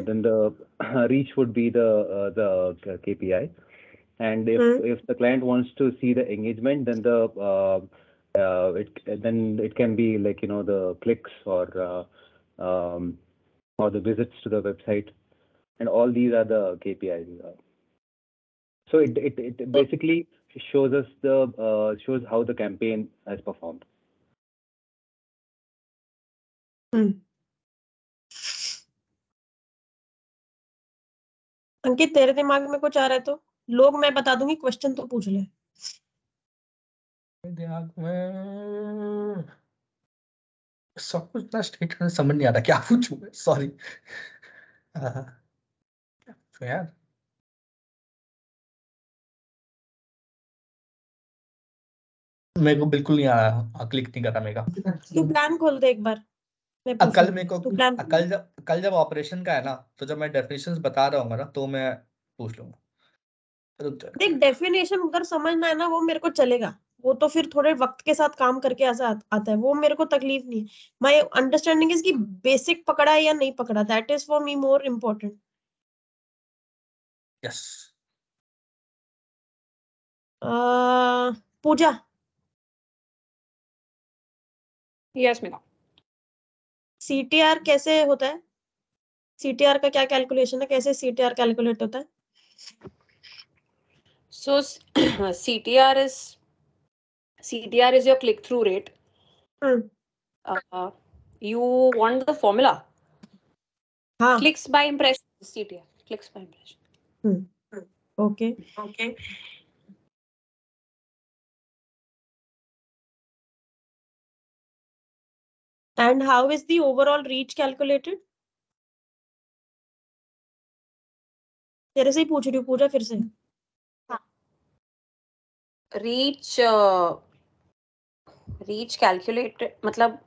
then the reach would be the KPI. And if the client wants to see the engagement, then it can be like, you know, the clicks or the visits to the website, and all these are the KPIs. So it basically shows us shows how the campaign has performed. अंकित तेरे दिमाग में कुछ आ रहा है तो लोग, मैं बता दूंगी, क्वेश्चन तो पूछ ले। दिमाग में सब कुछ इतना स्ट्रेट समझ नहीं आ रहा क्या पूछूं मैं, सॉरी यार। मेरे को बिल्कुल नहीं आ रहा, क्लिक नहीं कर रहा मेरा। तू प्लान खोल दे एक बार, मैं पूछ कल मेरे को तू प्लान कल जब ऑपरेशन का है ना, तो जब मैं डेफिनेशंस बता रहा हूँ ना, तो मैं पूछ लूंगा। देख, डेफिनेशन उधर समझना है ना, वो मेरे को चलेगा, वो तो फिर थोड़े वक्त के साथ काम करके ऐसा आता है, वो मेरे को तकलीफ नहीं है। माय अंडरस्टैंडिंग इज कि बेसिक पकड़ा है या नहीं पकड़ा, that is for me more important. Yes. Pooja. Yes Megha. CTR कैसे होता है? CTR का क्या कैलकुलेशन है, कैसे CTR कैलकुलेट होता है? So CTR is your click through rate. You want the formula? Clicks by impression. CTR, clicks by impression. Okay. And how is the overall reach calculated? तेरे से ही पूछ रही हूँ पूजा, फिर से। Reach calculated मतलब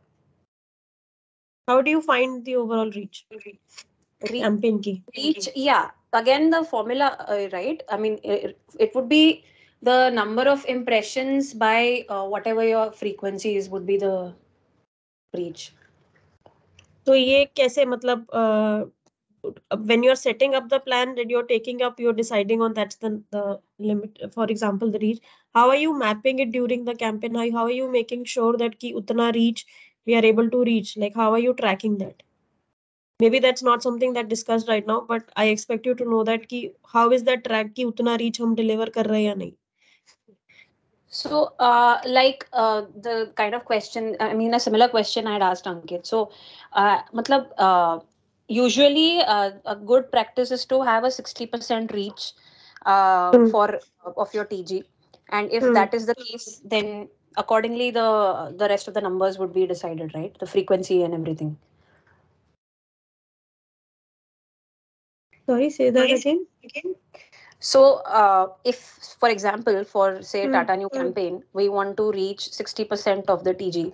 how do you find the overall reach? Campaign की reach, yeah, again the formula, right? I mean it would be the number of impressions by whatever your frequency is would be the reach. तो ये कैसे, मतलब when you are setting up the plan that you're taking up, you're deciding on that's the limit, for example the reach, how are you mapping it during the campaign? How are you making sure that ki utna reach we are able to reach? Like how are you tracking that? Maybe that's not something that discussed right now, but I expect you to know that ki how is that track ki utna reach hum deliver kar rahe ya nahi. So, the kind of question, I mean, a similar question I had asked Ankit. So, usually a good practice is to have a 60% reach of your TG, and if that is the case, then accordingly the rest of the numbers would be decided, right? The frequency and everything. Sorry, say that again. So, if, for example, for say Tata New campaign, we want to reach 60% of the TG.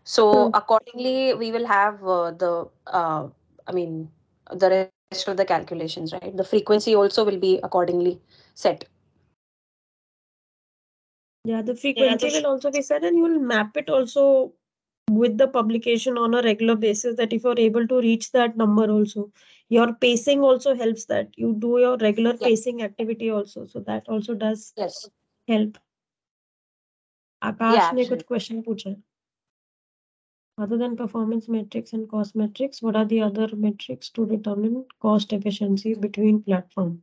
So accordingly, we will have the rest of the calculations, right? The frequency also will be accordingly set. Yeah, the frequency will also be set, and you will map it also with the publication on a regular basis, that if you're able to reach that number also. Your pacing also helps, that you do your regular pacing activity also, so that also does help. Akash ने कुछ question पूछा है. Other than performance metrics and cost metrics, what are the other metrics to determine cost efficiency between platform?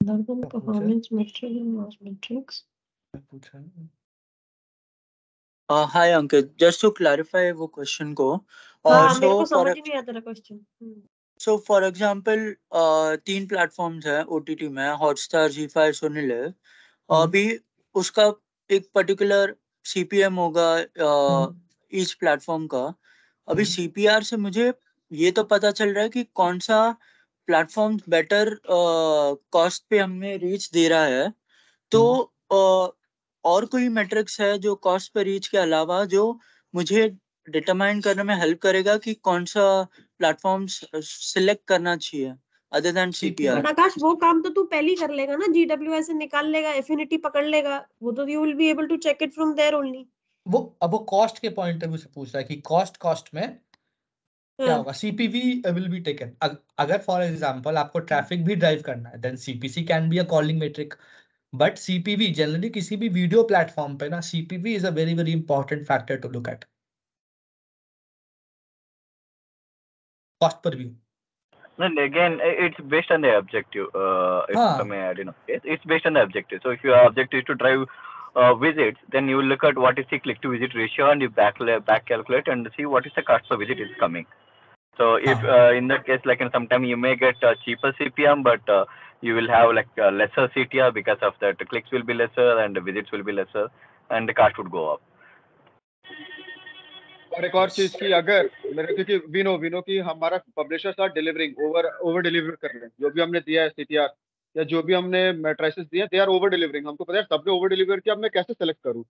Other than performance metrics and cost metrics. Hi Ankit, just to clarify वो question को. हाँ, मेरे को समझ नहीं आता question. So for example, 3 platforms है OTT में, Hotstar, ZEE5, Sony Live. अभी उसका एक particular CPM होगा each platform का. अभी CPR से मुझे ये तो पता चल रहा है कि कौन सा प्लेटफॉर्म बेटर कॉस्ट पे हमें रीच दे रहा है. तो और कोई मैट्रिक्स है जो कॉस्ट पे रीच के अलावा जो मुझे डिटरमाइन करने में हेल्प करेगा कि कौन सा प्लेटफॉर्म सिलेक्ट करना चाहिए अदर देन CPR? आकाश, वो काम तो तू पहले ही कर लेगा ना, GWS से निकाल लेगा, एफिनिटी पकड़ लेगा, वो तो you will be able to check it from there only. वो कॉस्ट के पॉइंट ऑफ व्यू से पूछ रहा है कि कॉस्ट में क्या होगा. CPV will be taken. अगर फॉर एग्जांपल आपको ट्रैफिक भी ड्राइव करना है, then CPC can be a calling metric. But CPV generally किसी भी वीडियो प्लेटफॉर्म पे ना, CPV is a very very important factor to look at. Cost per view. And again, it's based on the objective. If I may add, it's based on the objective. So if your objective is to drive visits, then you will look at what is the click to visit ratio, and you back calculate and see what is the cost per visit is coming. So if in that case, like in sometime you may get cheaper CPM, but you will have like lesser CTR because of that. The clicks will be lesser and the visits will be lesser, and the cost would go up. और एक और चीज की, अगर मेरे क्योंकि we know कि हमारा publishers are delivering over deliver कर रहे हैं. जो भी हमने दिया है CTR या जो भी हमने मैट्रिसेस दिए, दे आर ओवर डिलीवरिंग. हमको पता है सबने ओवर डिलीवर किया. अब मैं कैसे सेलेक्ट करूं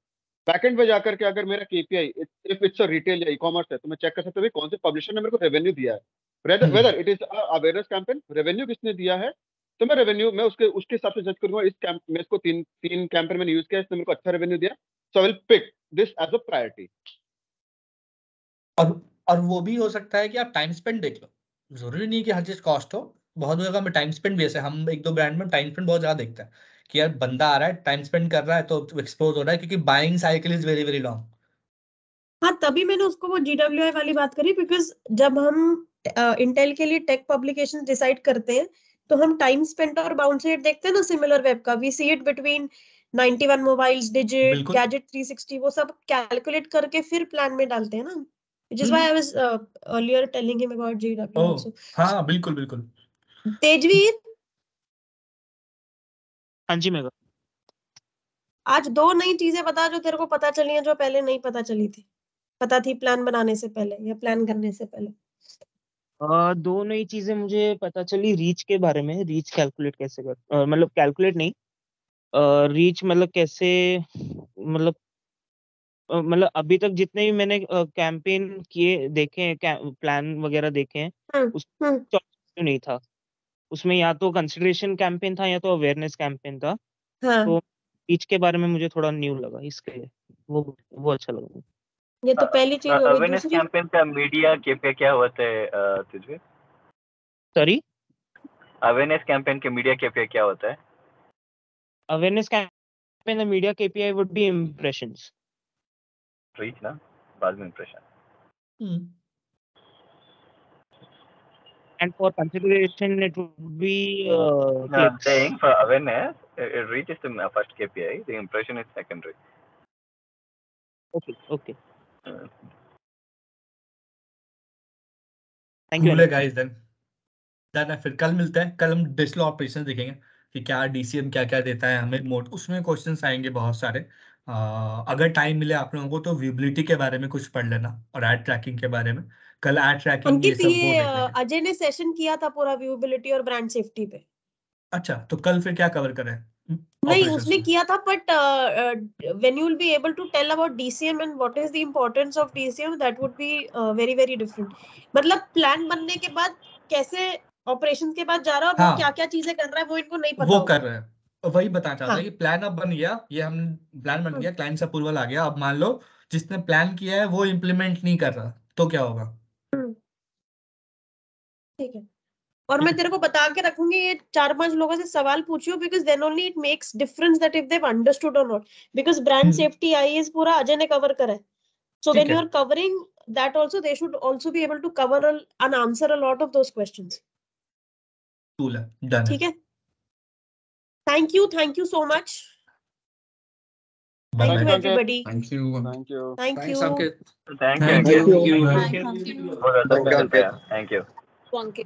बैकएंड पे जाकर के? अगर मेरा KPI if it's a retail या ई-कॉमर्स है, तो मैं चेक कर सकता हूं कौन से पब्लिशर ने मेरे को रेवेन्यू दिया है. Whether it is awareness campaign, revenue किसने दिया है, तो मैं रेवेन्यू मैं उसके हिसाब से जज करूंगा. इस में इसको तीन कैंपेन मैंने यूज किया, इसने मेरे को अच्छा रेवेन्यू दिया, so I will pick this as a priority. और वो भी हो सकता है कि आप टाइम स्पेंड देख लो. जरूरी नहीं कि हर चीज कॉस्ट हो. बहुत जगह में टाइम स्पेंड भी ऐसे, हम एक दो ब्रांड में टाइम स्पेंड बहुत ज्यादा देखते हैं कि यार बंदा आ रहा है, टाइम स्पेंड कर रहा है, तो एक्सपोज हो रहा है, क्योंकि buying cycle is very very long. हाँ, तभी मैंने उसको वो GWI वाली बात करी, बिकॉज जब हम इंटेल के लिए टेक पब्लिकेशन डिसाइड करते हैं, तो हम टाइम स्पेंट और बाउंस रेट देखते हैं ना, सिमिलर वेब का. We see it between 91 mobiles, Digit, Gadget 360, वो सब कैलकुलेट करके फिर प्लान में डालते हैं ना. Which is why I was earlier telling him about GWI also. हाँ, बिल्कुल. तेजवीर, हाँ जी मेगा. आज 2 नई चीजें बता जो तेरे को पता चली हैं, जो पहले नहीं पता चली थी, पता थी प्लान बनाने से पहले या प्लान करने से पहले. 2 नई चीजें मुझे पता चली रीच के बारे में. रीच कैलकुलेट कैसे कर, मतलब कैलकुलेट नहीं, रीच मतलब कैसे, मतलब अभी तक जितने भी मैंने कैंपेन किए देखे हैं, प्लान वगैरह देखे हैं, उसमें नहीं था. उसमें या तो कंसिडरेशन कैंपेन था या तो अवेयरनेस कैंपेन था. तो रीच के बारे में मुझे थोड़ा न्यू लगा, इसके लिए वो अच्छा लगा. ये तो पहली चीज हो गई. अवेयरनेस कैंपेन का मीडिया KPI क्या होता है तुझे? सॉरी, अवेयरनेस कैंपेन के मीडिया KPI क्या होता है? Awareness campaign the media KPI would be impressions. Reach ना, बाद में impression. And for consideration, it would be clicks. Saying for awareness, reach is the first KPI. The impression is secondary. Okay. Thank you. Cool guys, then फिर कल मिलते हैं. कल हम digital operation देखेंगे कि क्या DCM क्या देता है हमें. मोड उसमें क्वेश्चंस आएंगे बहुत सारे. अगर टाइम मिले आप लोगों को तो विजिबिलिटी के बारे में कुछ पढ़ लेना और एड ट्रैकिंग के बारे में. कल एड ट्रैकिंग ये अंकित सब वो ये देख लेंगे। अजय ने सेशन किया था पूरा व्यूएबिलिटी और ब्रांड सेफ्टी पे। अच्छा, तो कल फिर क्या कवर करें? नहीं उसने किया था, but when you will be able to tell about DCM and what is the importance of DCM, that would be very very different. मतलब प्लान बनने के बाद कैसे ऑपरेशन के बाद जा रहा है और वो क्या क्या चीजें कर रहा है वो इनको नहीं पता वो होगा। कर रहे हैं, वही बताना चाहता है कि प्लान अब बन गया, ये हम प्लान बन गया, क्लाइंट से अप्रूवल आ गया, अब मान लो जिसने प्लान किया है वो इम्प्लीमेंट नहीं कर रहा तो क्या होगा? ठीक है, और मैं तेरे को बता के रखूंगी, ये 4-5 लोगों से सवाल पूछियो, because then only it makes difference that if they understood और not, because brand safety is पूरा अजय ने कवर करा है, so when you are covering that also they should also be able to cover and answer a lot of those questions. Cool है, done. ठीक है, thank you so much, Bye thank you bye. everybody, Thank you. Thank you. thank Thanks, you, Ankit. Thank you. Thank you. Thank you. Thank you. Thank you.